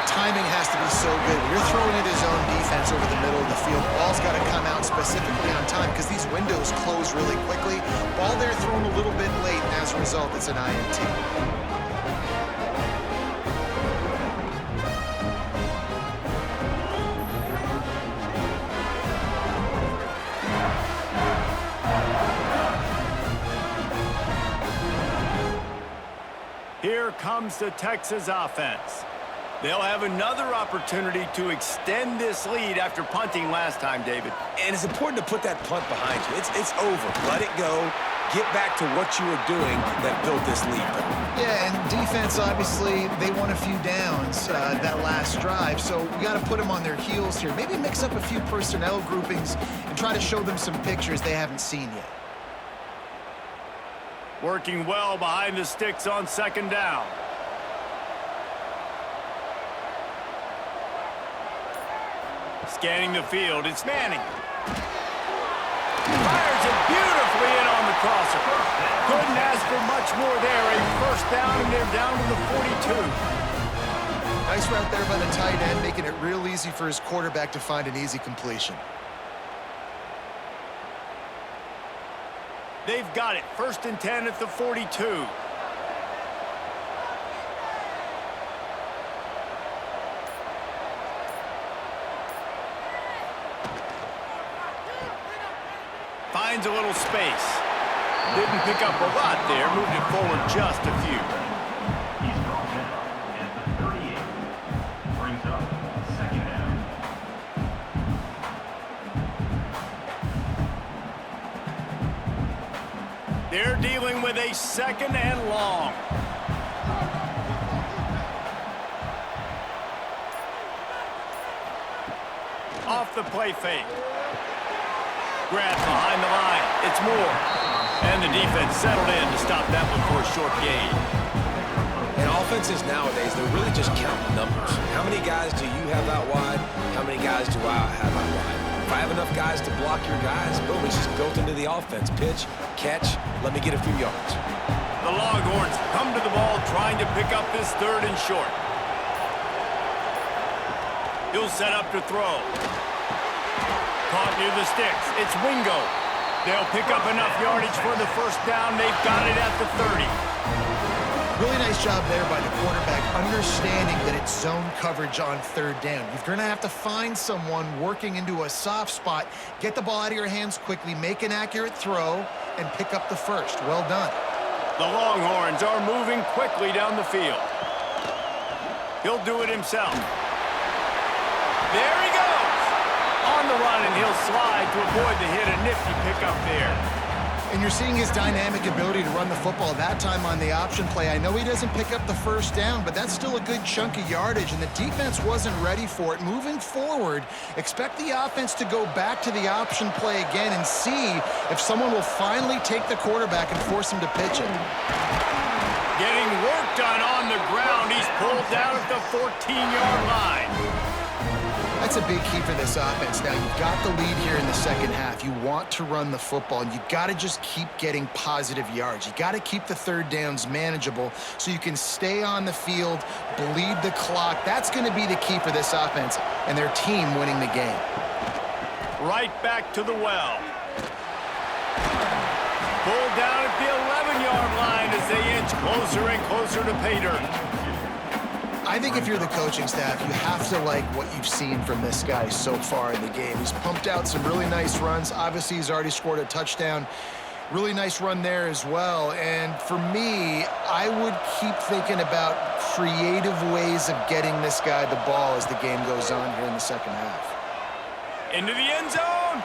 Timing has to be so good. When you're throwing at his own defense over the middle of the field, ball's got to come out specifically on time because these windows close really quickly. Ball there thrown a little bit late, and as a result, it's an INT. Here comes the Texas offense. They'll have another opportunity to extend this lead after punting last time, David. And it's important to put that punt behind you. It's over. Let it go. Get back to what you were doing that built this lead. Yeah, and defense, obviously, they won a few downs that last drive, so we got to put them on their heels here. Maybe mix up a few personnel groupings and try to show them some pictures they haven't seen yet. Working well behind the sticks on second down. Scanning the field, it's Manning. Fires it beautifully in on the crosser. Couldn't ask for much more there. A first down, and they're down to the 42. Nice route there by the tight end, making it real easy for his quarterback to find an easy completion. They've got it. 1st and 10 at the 42. Finds a little space. Didn't pick up a lot there. Moved it forward just a few. He's brought down at the 38. Brings up 2nd down. They're dealing with a 2nd and long. Off the play fake. Grab behind the line. It's Moore. And the defense settled in to stop that one for a short gain. And offenses nowadays, they're really just counting numbers. How many guys do you have out wide? How many guys do I have out wide? If I have enough guys to block your guys, boom, it's just built into the offense. Pitch, catch, let me get a few yards. The Longhorns come to the ball trying to pick up this 3rd and short. He'll set up to throw. Caught near the sticks. It's Wingo. They'll pick up enough yardage for the first down. They've got it at the 30. Really nice job there by the quarterback, understanding that it's zone coverage on 3rd down. You're going to have to find someone working into a soft spot, get the ball out of your hands quickly, make an accurate throw, and pick up the first. Well done. The Longhorns are moving quickly down the field. He'll do it himself. There he goes. On the run, and he'll slide to avoid the hit. A nifty pickup there. And you're seeing his dynamic ability to run the football, that time on the option play. I know he doesn't pick up the first down, but that's still a good chunk of yardage, and the defense wasn't ready for it. Moving forward, expect the offense to go back to the option play again and see if someone will finally take the quarterback and force him to pitch it. Getting work done on the ground. He's pulled down at the 14-yard line. That's a big key for this offense. Now, you've got the lead here in the 2nd half. You want to run the football, and you've got to just keep getting positive yards. You got to keep the 3rd downs manageable so you can stay on the field, bleed the clock. That's going to be the key for this offense and their team winning the game. Right back to the well. Pulled down at the 11-yard line as they inch closer and closer to pay dirt. I think if you're the coaching staff, you have to like what you've seen from this guy so far in the game. He's pumped out some really nice runs. Obviously, he's already scored a touchdown. Really nice run there as well. And for me, I would keep thinking about creative ways of getting this guy the ball as the game goes on here in the 2nd half. Into the end zone.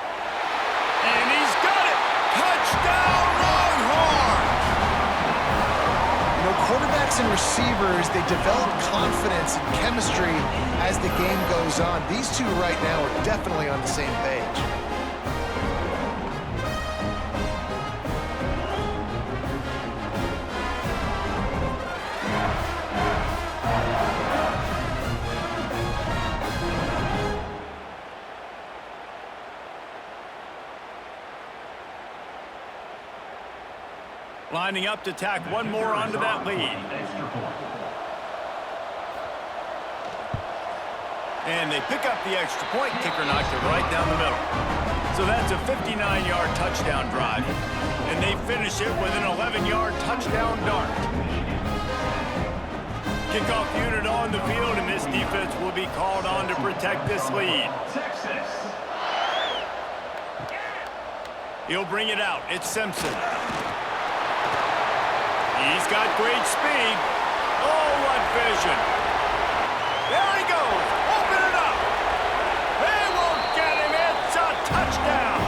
And he's got it. Touchdown, Longhorns! Quarterbacks and receivers, they develop confidence and chemistry as the game goes on. These two right now are definitely on the same page. Lining up to tack one more onto that lead. And they pick up the extra point. Kicker knocked it right down the middle. So that's a 59-yard touchdown drive. And they finish it with an 11-yard touchdown dart. Kickoff unit on the field, and this defense will be called on to protect this lead. He'll bring it out. It's Simpson. He's got great speed. Oh, what vision. There he goes. Open it up. They won't get him. It's a touchdown.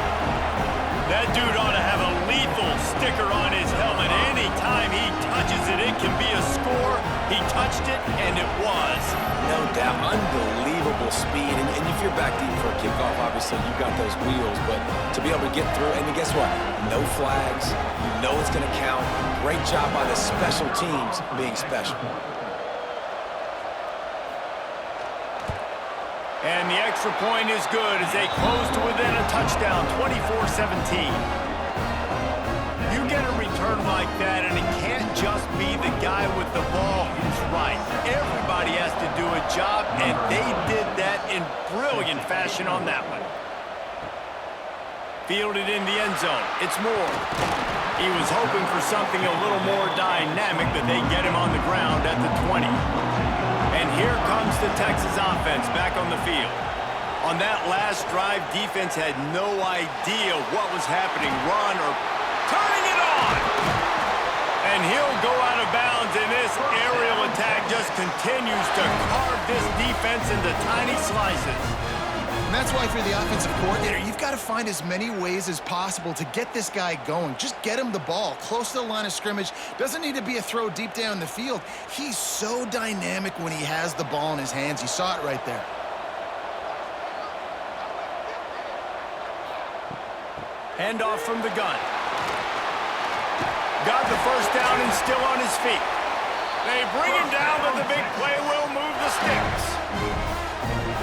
That dude ought to have a lethal sticker on his helmet. Anytime he touches it, it can be a score. He touched it, and it was. No doubt. Unbelievable speed. And if you're back deep for a kickoff, obviously you've got those wheels. But to be able to get through, and then guess what? No flags. You know it's going to count. Great job by the special teams being special. And the extra point is good as they close to within a touchdown, 24-17. You get a return like that, and it can't just be the guy with the ball who's right. Everybody has to do a job, and they did that in brilliant fashion on that one. Fielded in the end zone. It's Moore. He was hoping for something a little more dynamic, but they get him on the ground at the 20. And here comes the Texas offense back on the field. On that last drive, defense had no idea what was happening. Run or turning it on. And he'll go out of bounds, and this aerial attack just continues to carve this defense into tiny slices. And that's why, for the offensive coordinator, you've got to find as many ways as possible to get this guy going. Just get him the ball close to the line of scrimmage. Doesn't need to be a throw deep down the field. He's so dynamic when he has the ball in his hands. You saw it right there. Handoff from the gun. Got the first down and still on his feet. They bring him down, but the big play will move the sticks.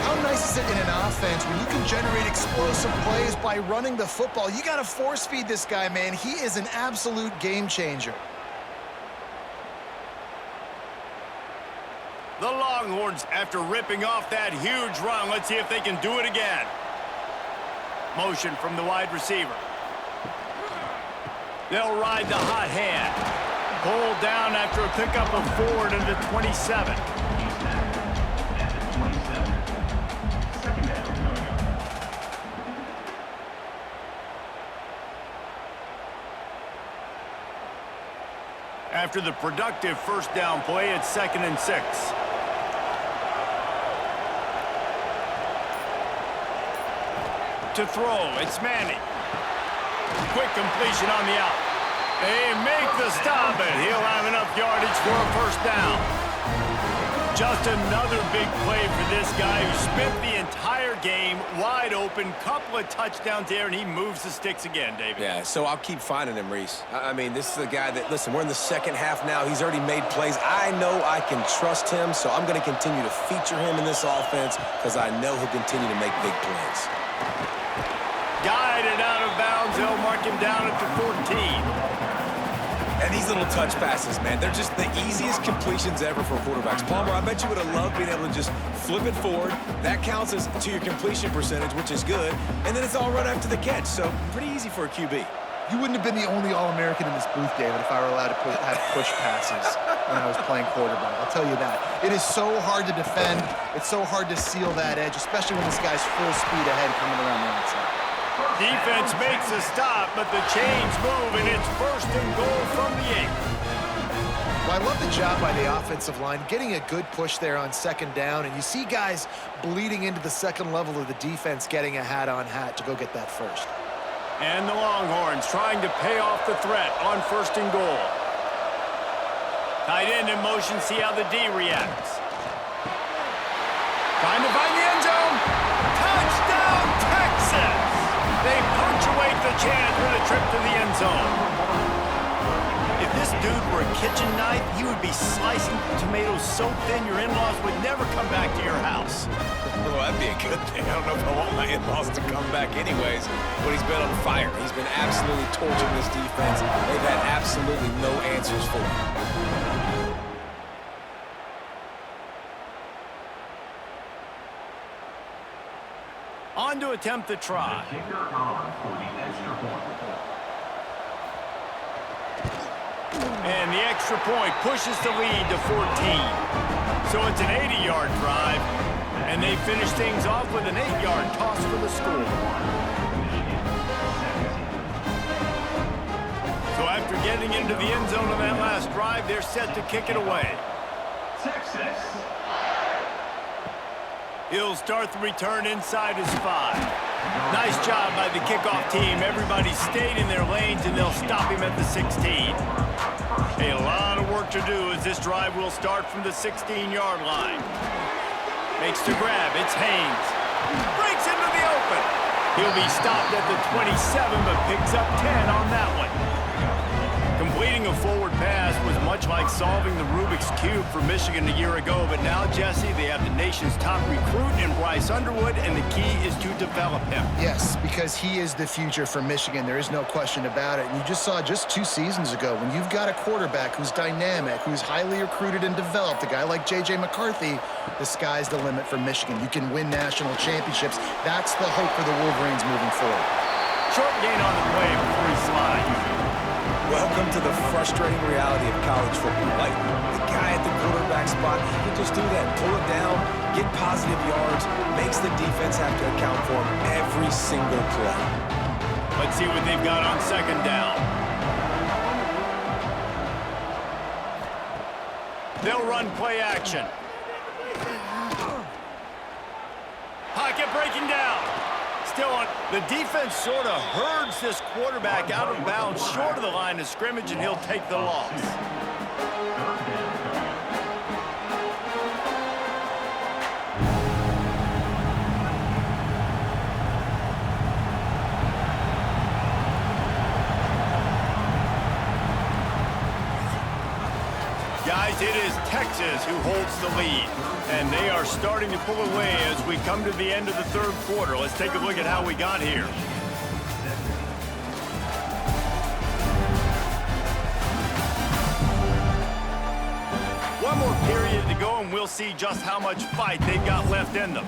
How nice is it in an offense when you can generate explosive plays by running the football? You got to force feed this guy, man. He is an absolute game changer. The Longhorns, after ripping off that huge run, let's see if they can do it again. Motion from the wide receiver. They'll ride the hot hand. Pulled down after a pickup of 4 to the 27. After the productive first down play, it's 2nd and 6. To throw, it's Manning. Quick completion on the out. They make the stop, and he'll have enough yardage for a first down. Just another big play for this guy who spent the entire game wide open. Couple of touchdowns there, and he moves the sticks again, David. Yeah, so I'll keep finding him, Reese. I mean, this is a guy that, listen, we're in the second half now. He's already made plays. I know I can trust him, so I'm going to continue to feature him in this offense because I know he'll continue to make big plays. Guided out of bounds. They'll mark him down at the 14. And these little touch passes, man, they're just the easiest completions ever for quarterbacks. Palmer, I bet you would have loved being able to just flip it forward. That counts as to your completion percentage, which is good. And then it's all run after the catch, so pretty easy for a QB. You wouldn't have been the only All-American in this booth, David, if I were allowed to have push passes when I was playing quarterback. I'll tell you that. It is so hard to defend. It's so hard to seal that edge, especially when this guy's full speed ahead coming around the outside. Defense makes a stop, but the chains move, and it's 1st and goal from the 8. Well, I love the job by the offensive line, getting a good push there on 2nd down, and you see guys bleeding into the second level of the defense getting a hat-on-hat to go get that first. And the Longhorns trying to pay off the threat on 1st and goal. Tight end in motion, see how the D reacts. Trying to find the end zone. Touchdown, Texas! They punctuate the chance with a trip to the end zone. If this dude were a kitchen knife, he would be slicing tomatoes so thin your in-laws would never come back to your house. Well, that'd be a good thing. I don't know if I want my in-laws to come back anyways, but he's been on fire. He's been absolutely torching this defense. They've had absolutely no answers for him. On to attempt the try. The kicker on for the extra point. And the extra point pushes the lead to 14. So it's an 80-yard drive, and they finish things off with an 8-yard toss for the score. So after getting into the end zone on that last drive, they're set to kick it away. Texas. He'll start the return inside his 5. Nice job by the kickoff team. Everybody stayed in their lanes, and they'll stop him at the 16. A lot of work to do as this drive will start from the 16-yard line. Makes the grab. It's Haynes. Breaks into the open. He'll be stopped at the 27, but picks up 10 on that one. Completing a forward pass was much like solving the Rubik's Cube for Michigan a year ago, but now, Jesse, they have the nation's top recruit in Bryce Underwood, and the key is to develop him. Yes, because he is the future for Michigan. There is no question about it. And you just saw just 2 seasons ago, when you've got a quarterback who's dynamic, who's highly recruited and developed, a guy like J.J. McCarthy, the sky's the limit for Michigan. You can win national championships. That's the hope for the Wolverines moving forward. Short gain on the play before he slides. Welcome to the frustrating reality of college football. Like, the guy at the quarterback spot, he can just do that. Pull it down, get positive yards, makes the defense have to account for him every single play. Let's see what they've got on second down. They'll run play action. Pocket breaking down. Still on. The defense sort of herds this quarterback out of bounds short of the line of scrimmage, and he'll take the loss. Guys, it is Texas who holds the lead, and they are starting to pull away as we come to the end of the third quarter. Let's take a look at how we got here. One more period to go, and we'll see just how much fight they've got left in them.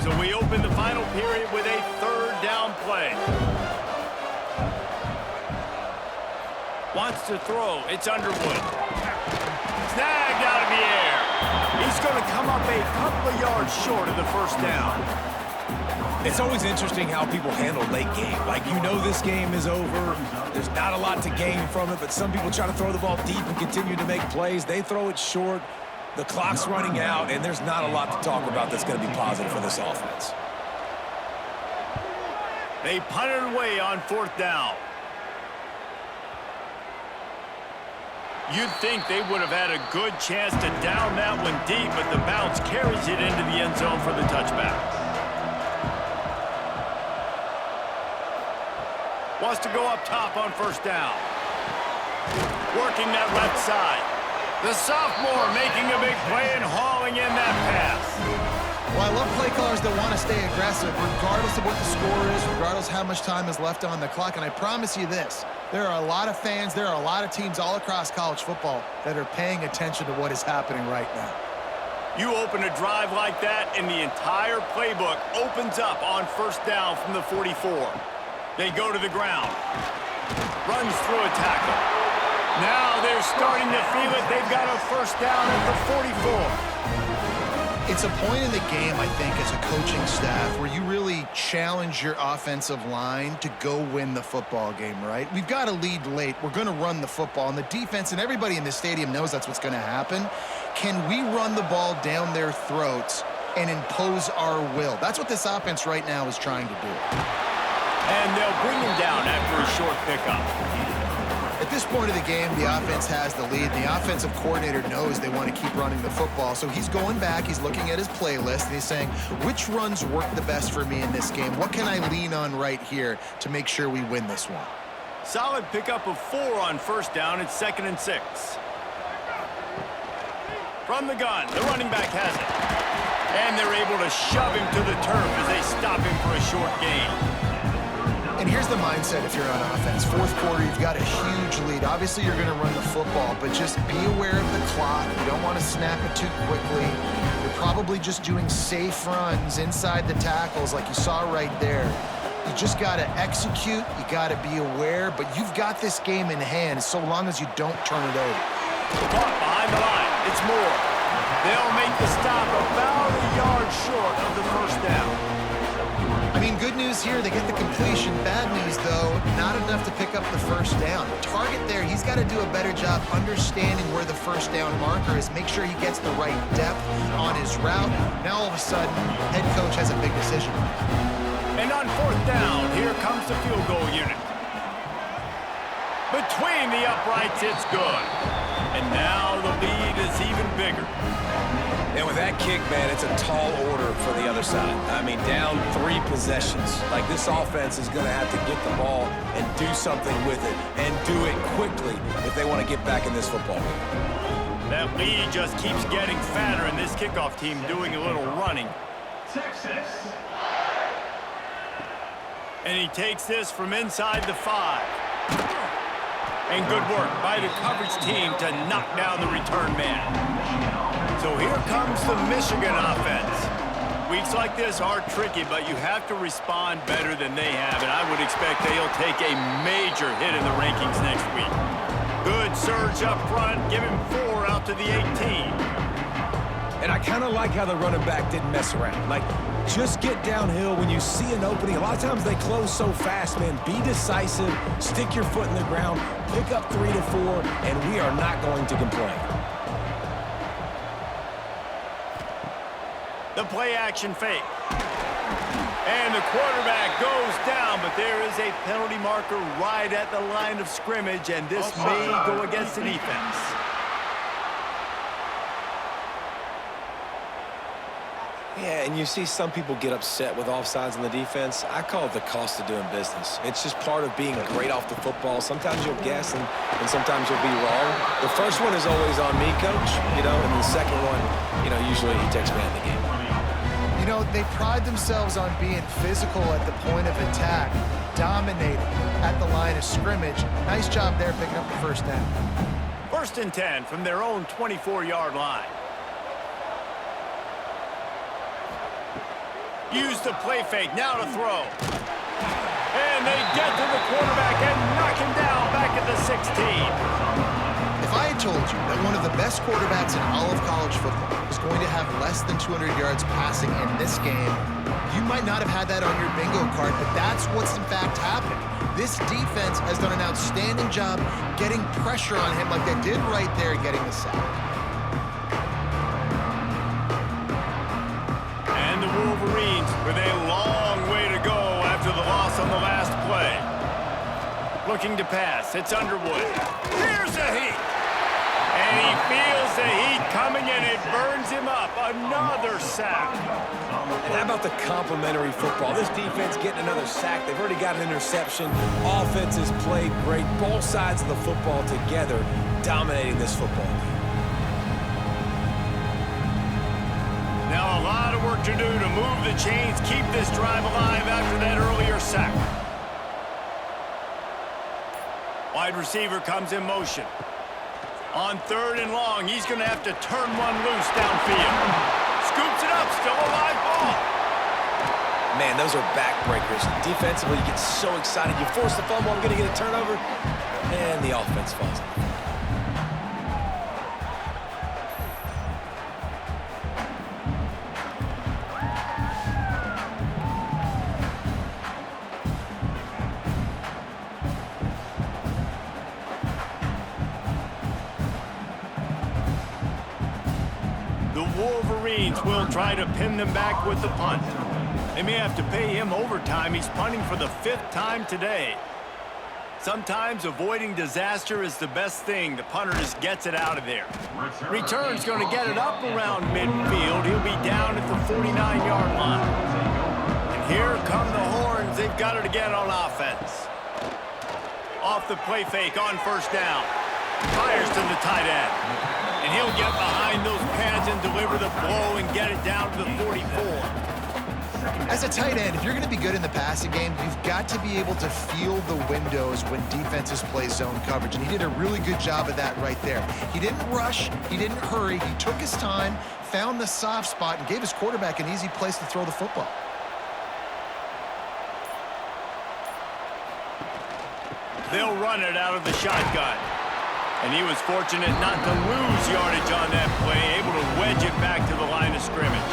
So we open the final period with a third down play. Wants to throw. It's Underwood. Snagged out of the air. He's going to come up a couple of yards short of the first down. It's always interesting how people handle late game. Like, you know this game is over. There's not a lot to gain from it, but some people try to throw the ball deep and continue to make plays. They throw it short. The clock's running out, and there's not a lot to talk about that's going to be positive for this offense. They punted away on fourth down. You'd think they would have had a good chance to down that one deep, but the bounce carries it into the end zone for the touchback. Wants to go up top on first down. Working that left side. The sophomore making a big play and hauling in that pass. Well, I love play callers that want to stay aggressive, regardless of what the score is, regardless how much time is left on the clock. And I promise you this, there are a lot of fans, there are a lot of teams all across college football that are paying attention to what is happening right now. You open a drive like that, and the entire playbook opens up on first down from the 44. They go to the ground. Runs through a tackle. Now they're starting to feel it. They've got a first down at the 44. It's a point in the game, I think, as a coaching staff where you really challenge your offensive line to go win the football game, right? We've got a lead late. We're going to run the football. And the defense and everybody in the stadium knows that's what's going to happen. Can we run the ball down their throats and impose our will? That's what this offense right now is trying to do. And they'll bring him down after a short pickup. At this point of the game, the offense has the lead. The offensive coordinator knows they want to keep running the football. So he's going back, he's looking at his playlist, and he's saying, which runs work the best for me in this game? What can I lean on right here to make sure we win this one? Solid pickup of 4 on first down. It's 2nd and 6. From the gun, the running back has it. And they're able to shove him to the turf as they stop him for a short gain. And here's the mindset if you're on offense. Fourth quarter, you've got a huge lead. Obviously, you're going to run the football, but just be aware of the clock. You don't want to snap it too quickly. You're probably just doing safe runs inside the tackles like you saw right there. You just got to execute. You got to be aware, but you've got this game in hand so long as you don't turn it over. Caught behind the line. It's Moore. They'll make the stop about a yard short of the first down. I mean, good news here, they get the completion. Bad news, though, not enough to pick up the first down. Target there, he's got to do a better job understanding where the first down marker is, make sure he gets the right depth on his route. Now, all of a sudden, head coach has a big decision. And on fourth down, here comes the field goal unit. Between the uprights, it's good. And now the lead is even bigger. And with that kick, man, it's a tall order for the other side. I mean, down 3 possessions. Like, this offense is going to have to get the ball and do something with it, and do it quickly if they want to get back in this football game. That lead just keeps getting fatter, and this kickoff team doing a little running. Texas. And he takes this from inside the 5. And good work by the coverage team to knock down the return man. So here comes the Michigan offense. Weeks like this are tricky, but you have to respond better than they have, and I would expect they'll take a major hit in the rankings next week. Good surge up front, give him 4 out to the 18. And I kind of like how the running back didn't mess around. Like, just get downhill when you see an opening. A lot of times they close so fast, man. Be decisive, stick your foot in the ground, pick up 3 to 4, and we are not going to complain. The play-action fake. And the quarterback goes down, but there is a penalty marker right at the line of scrimmage, and this may go against the defense. Yeah, and you see some people get upset with offsides on the defense. I call it the cost of doing business. It's just part of being great off the football. Sometimes you'll guess, and sometimes you'll be wrong. The first one is always on me, Coach, and the second one, usually he takes me out of the game. They pride themselves on being physical at the point of attack, dominating at the line of scrimmage. Nice job there picking up the first down. 1st and 10 from their own 24-yard line. Use the play fake, now to throw. And they get to the quarterback and knock him down back at the 16. If I had told you that one of the best quarterbacks in all of college football was going to have less than 200 yards passing in this game, you might not have had that on your bingo card, but that's what's in fact happened. This defense has done an outstanding job getting pressure on him like they did right there, getting the sack. And the Wolverines with a long way to go after the loss on the last play. Looking to pass, it's Underwood. Here's the heat. And he feels the heat coming, and it burns him up. Another sack. And how about the complimentary football? This defense getting another sack. They've already got an interception. Offense has played great. Both sides of the football together dominating this football game. Now a lot of work to do to move the chains, keep this drive alive after that earlier sack. Wide receiver comes in motion. On 3rd and long, he's going to have to turn one loose downfield. Scoops it up, still a live ball. Man, those are backbreakers. Defensively, you get so excited. You force the fumble, I'm going to get a turnover, and the offense falls on the field. Wolverines will try to pin them back with the punt. They may have to pay him overtime. He's punting for the 5th time today. Sometimes avoiding disaster is the best thing. The punter just gets it out of there. Return's going to get it up around midfield. He'll be down at the 49-yard line. And here come the horns. They've got it again on offense. Off the play fake on 1st down. Fires to the tight end. And he'll get behind those pads and deliver the blow and get it down to the 44. As a tight end, if you're going to be good in the passing game, you've got to be able to feel the windows when defenses play zone coverage, and he did a really good job of that right there. He didn't rush, he didn't hurry, he took his time, found the soft spot, and gave his quarterback an easy place to throw the football. They'll run it out of the shotgun. And he was fortunate not to lose yardage on that play, able to wedge it back to the line of scrimmage.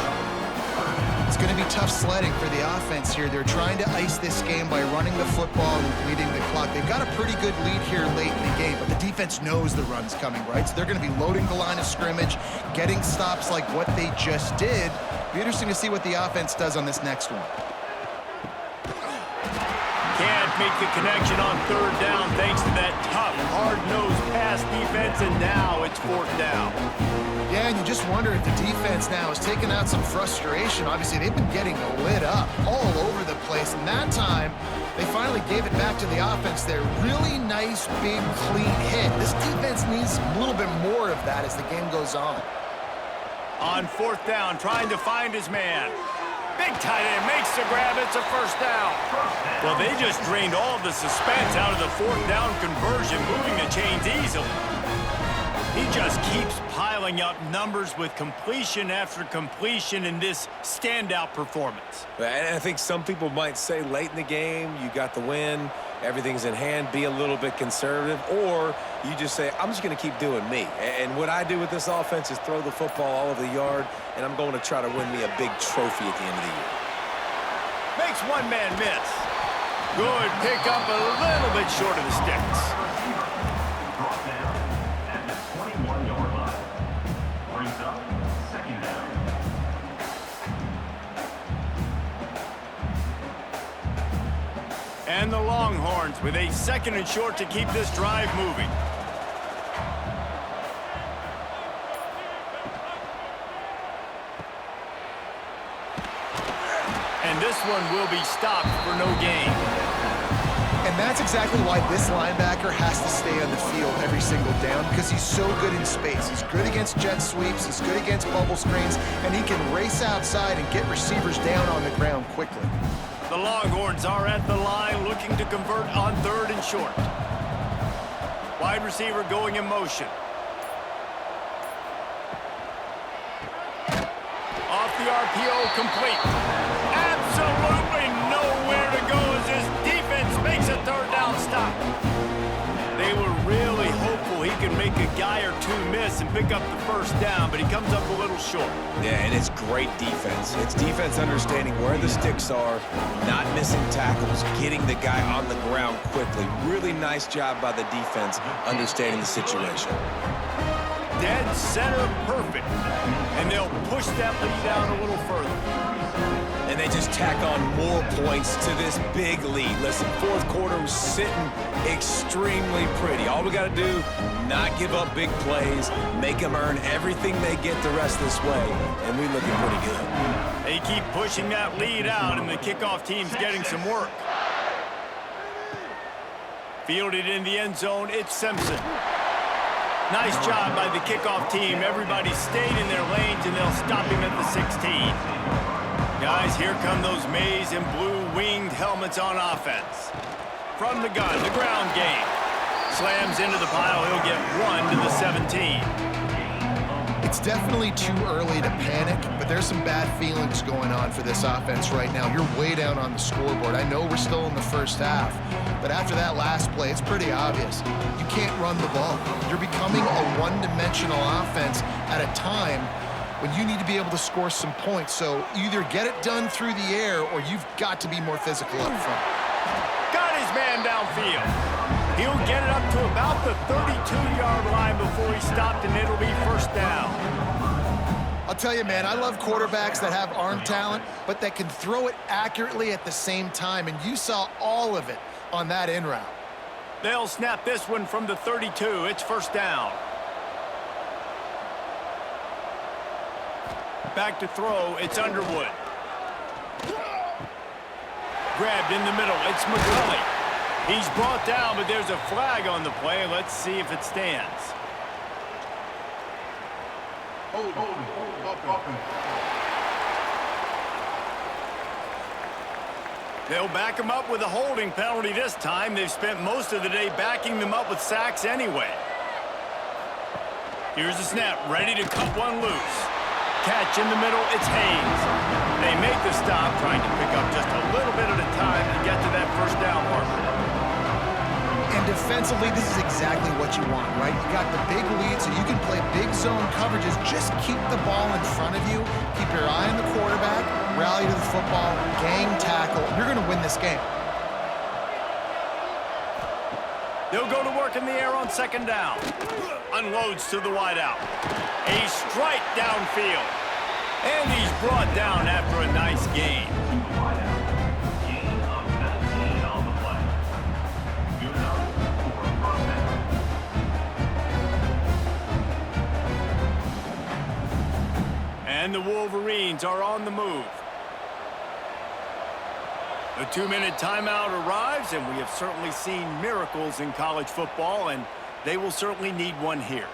It's going to be tough sledding for the offense here. They're trying to ice this game by running the football and leading the clock. They've got a pretty good lead here late in the game, but the defense knows the run's coming, right? So they're going to be loading the line of scrimmage, getting stops like what they just did. Be interesting to see what the offense does on this next one. make the connection on third down thanks to that tough, hard-nosed pass defense, and now it's fourth down. Yeah, and you just wonder if the defense now is taking out some frustration. Obviously, they've been getting lit up all over the place, and that time, they finally gave it back to the offense there. Really nice, big, clean hit. This defense needs a little bit more of that as the game goes on. On fourth down, trying to find his man. Big tight end makes the grab. It's a first down. Well, they just drained all the suspense out of the fourth down conversion, moving the chains easily. He just keeps piling up numbers with completion after completion in this standout performance. And I think some people might say late in the game, you got the win, everything's in hand, be a little bit conservative, or you just say, I'm just going to keep doing me. And what I do with this offense is throw the football all over the yard, and I'm going to try to win me a big trophy at the end of the year. Makes one man miss. Good pick up a little bit short of the sticks. Brought down at the 21-yard line. Brings up second down. And the Longhorns with a second and short to keep this drive moving. And this one will be stopped for no gain. And that's exactly why this linebacker has to stay on the field every single down, because he's so good in space. He's good against jet sweeps, he's good against bubble screens, and he can race outside and get receivers down on the ground quickly. The Longhorns are at the line looking to convert on third and short. Wide receiver going in motion. Off the RPO, complete. Absolutely nowhere to go as his defense makes a third down stop. They were really hopeful he could make a guy or two miss and pick up the first down, but he comes up a little short. Yeah, and it's great defense. It's defense understanding where the sticks are, not missing tackles, getting the guy on the ground quickly. Really nice job by the defense understanding the situation. Dead center perfect. And they'll push that lead out a little further. And they just tack on more points to this big lead. Listen, fourth quarter was sitting extremely pretty. All we got to do, not give up big plays, make them earn everything they get the rest this way, and we're looking pretty good. They keep pushing that lead out, and the kickoff team's getting some work. Fielded in the end zone, it's Simpson. Nice job by the kickoff team. Everybody stayed in their lanes, and they'll stop him at the 16. Guys, here come those maize and blue winged helmets on offense. From the gun, the ground game. Slams into the pile. He'll get one to the 17. It's definitely too early to panic, but there's some bad feelings going on for this offense right now. You're way down on the scoreboard. I know we're still in the first half, but after that last play, it's pretty obvious. You can't run the ball. You're becoming a one-dimensional offense at a time when you need to be able to score some points. So either get it done through the air or you've got to be more physical up front. Got his man downfield. He'll get it up to about the 32-yard line before he stopped, and it'll be first down. I'll tell you, man, I love quarterbacks that have arm talent, but that can throw it accurately at the same time, and you saw all of it on that in route. They'll snap this one from the 32. It's first down. Back to throw, it's Underwood. Grabbed in the middle, it's McCulley. He's brought down, but there's a flag on the play. Let's see if it stands. They'll back him up with a holding penalty this time. They've spent most of the day backing them up with sacks anyway. Here's the snap, ready to cut one loose. Catch in the middle, it's Hayes. They make the stop, trying to pick up just a little bit at a time to get to that first down marker. And defensively, this is exactly what you want, right? You got the big lead, so you can play big zone coverages. Just keep the ball in front of you. Keep your eye on the quarterback. Rally to the football. Gang tackle. You're going to win this game. They'll go to work in the air on second down. Unloads to the wideout. A strike downfield. And he's brought down after a nice gain. And the Wolverines are on the move. The 2-minute timeout arrives, and we have certainly seen miracles in college football, and they will certainly need one here.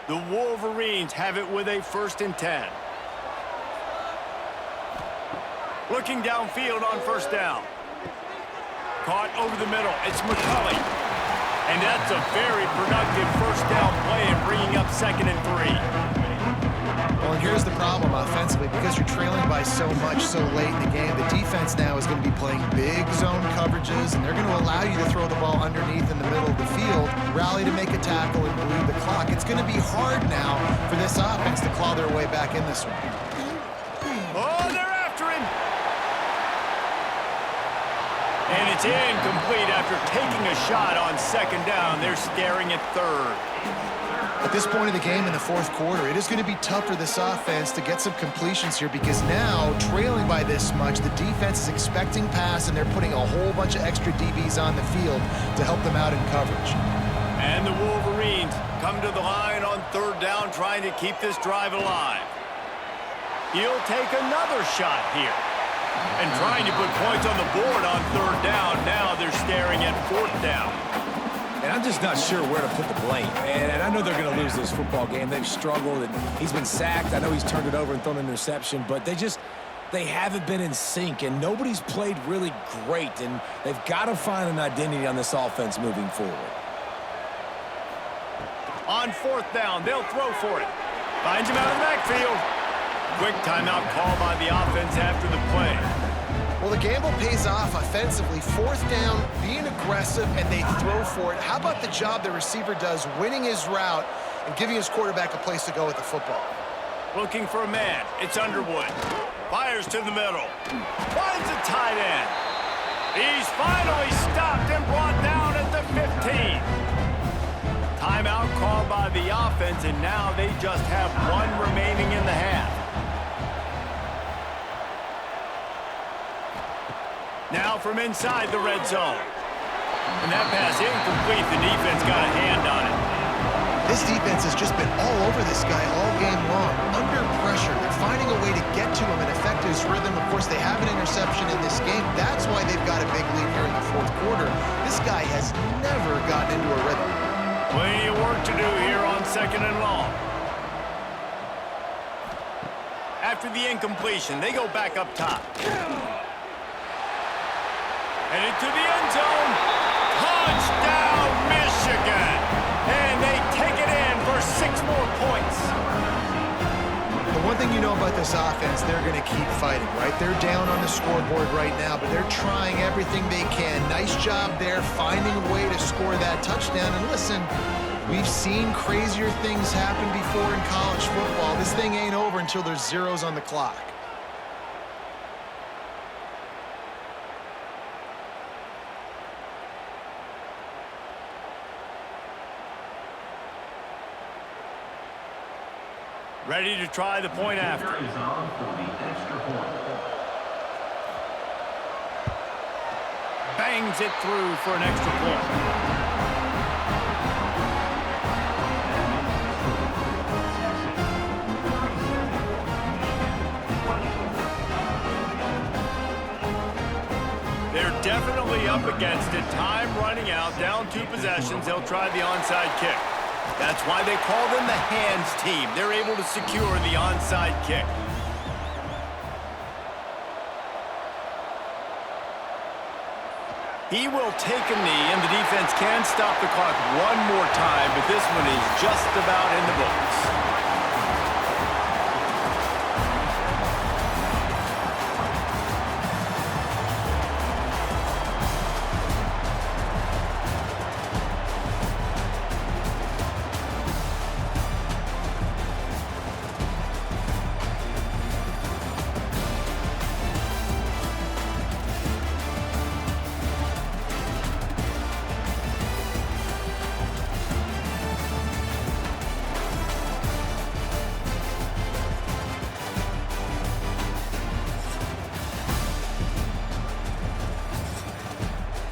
The Wolverines have it with a 1st and 10. Looking downfield on 1st down. Caught over the middle. It's McCulley. And that's a very productive 1st down play and bringing up 2nd and 3. Well, and here's the problem offensively. Because you're trailing by so much so late in the game, the defense now is going to be playing big zone coverages, and they're going to allow you to throw the ball underneath in the middle of the field, rally to make a tackle, and bleed the clock. It's going to be hard now for this offense to claw their way back in this one. Oh, they're after him. And it's incomplete after taking a shot on 2nd down. They're staring at 3rd. At this point of the game in the 4th quarter, it is going to be tough for this offense to get some completions here because now, trailing by this much, the defense is expecting pass, and they're putting a whole bunch of extra DBs on the field to help them out in coverage. And the Wolverines come to the line on 3rd down, trying to keep this drive alive. He'll take another shot here. And trying to put points on the board on 3rd down. Now they're staring at 4th down. And I'm just not sure where to put the blame. And I know they're going to lose this football game. They've struggled, and he's been sacked. I know he's turned it over and thrown an interception, but they haven't been in sync, and nobody's played really great, and they've got to find an identity on this offense moving forward. On 4th down, they'll throw for it. Finds him out of the backfield. Quick timeout call by the offense after the play. Well, the gamble pays off offensively. 4th down, being aggressive, and they throw for it. How about the job the receiver does winning his route and giving his quarterback a place to go with the football? Looking for a man. It's Underwood. Fires to the middle. Finds a tight end. He's finally stopped and brought down at the 15. Timeout called by the offense, and now they just have 1 remaining in the half. Now from inside the red zone. And that pass incomplete. The defense got a hand on it. This defense has just been all over this guy all game long. Under pressure. They're finding a way to get to him and affect his rhythm. Of course, they have an interception in this game. That's why they've got a big lead here in the 4th quarter. This guy has never gotten into a rhythm. Plenty of work to do here on 2nd and long. After the incompletion, they go back up top. And into the end zone. Touchdown, Michigan! And they take it in for 6 more points. The one thing you know about this offense, they're going to keep fighting, right? They're down on the scoreboard right now, but they're trying everything they can. Nice job there, finding a way to score that touchdown. And listen, we've seen crazier things happen before in college football. This thing ain't over until there's zeros on the clock. Ready to try the point after. Is on for the extra point. Bangs it through for an extra point. They're definitely up against it. Time running out. Down 2 possessions. They'll try the onside kick. That's why they call them the hands team. They're able to secure the onside kick. He will take a knee, and the defense can stop the clock one more time, but this one is just about in the books.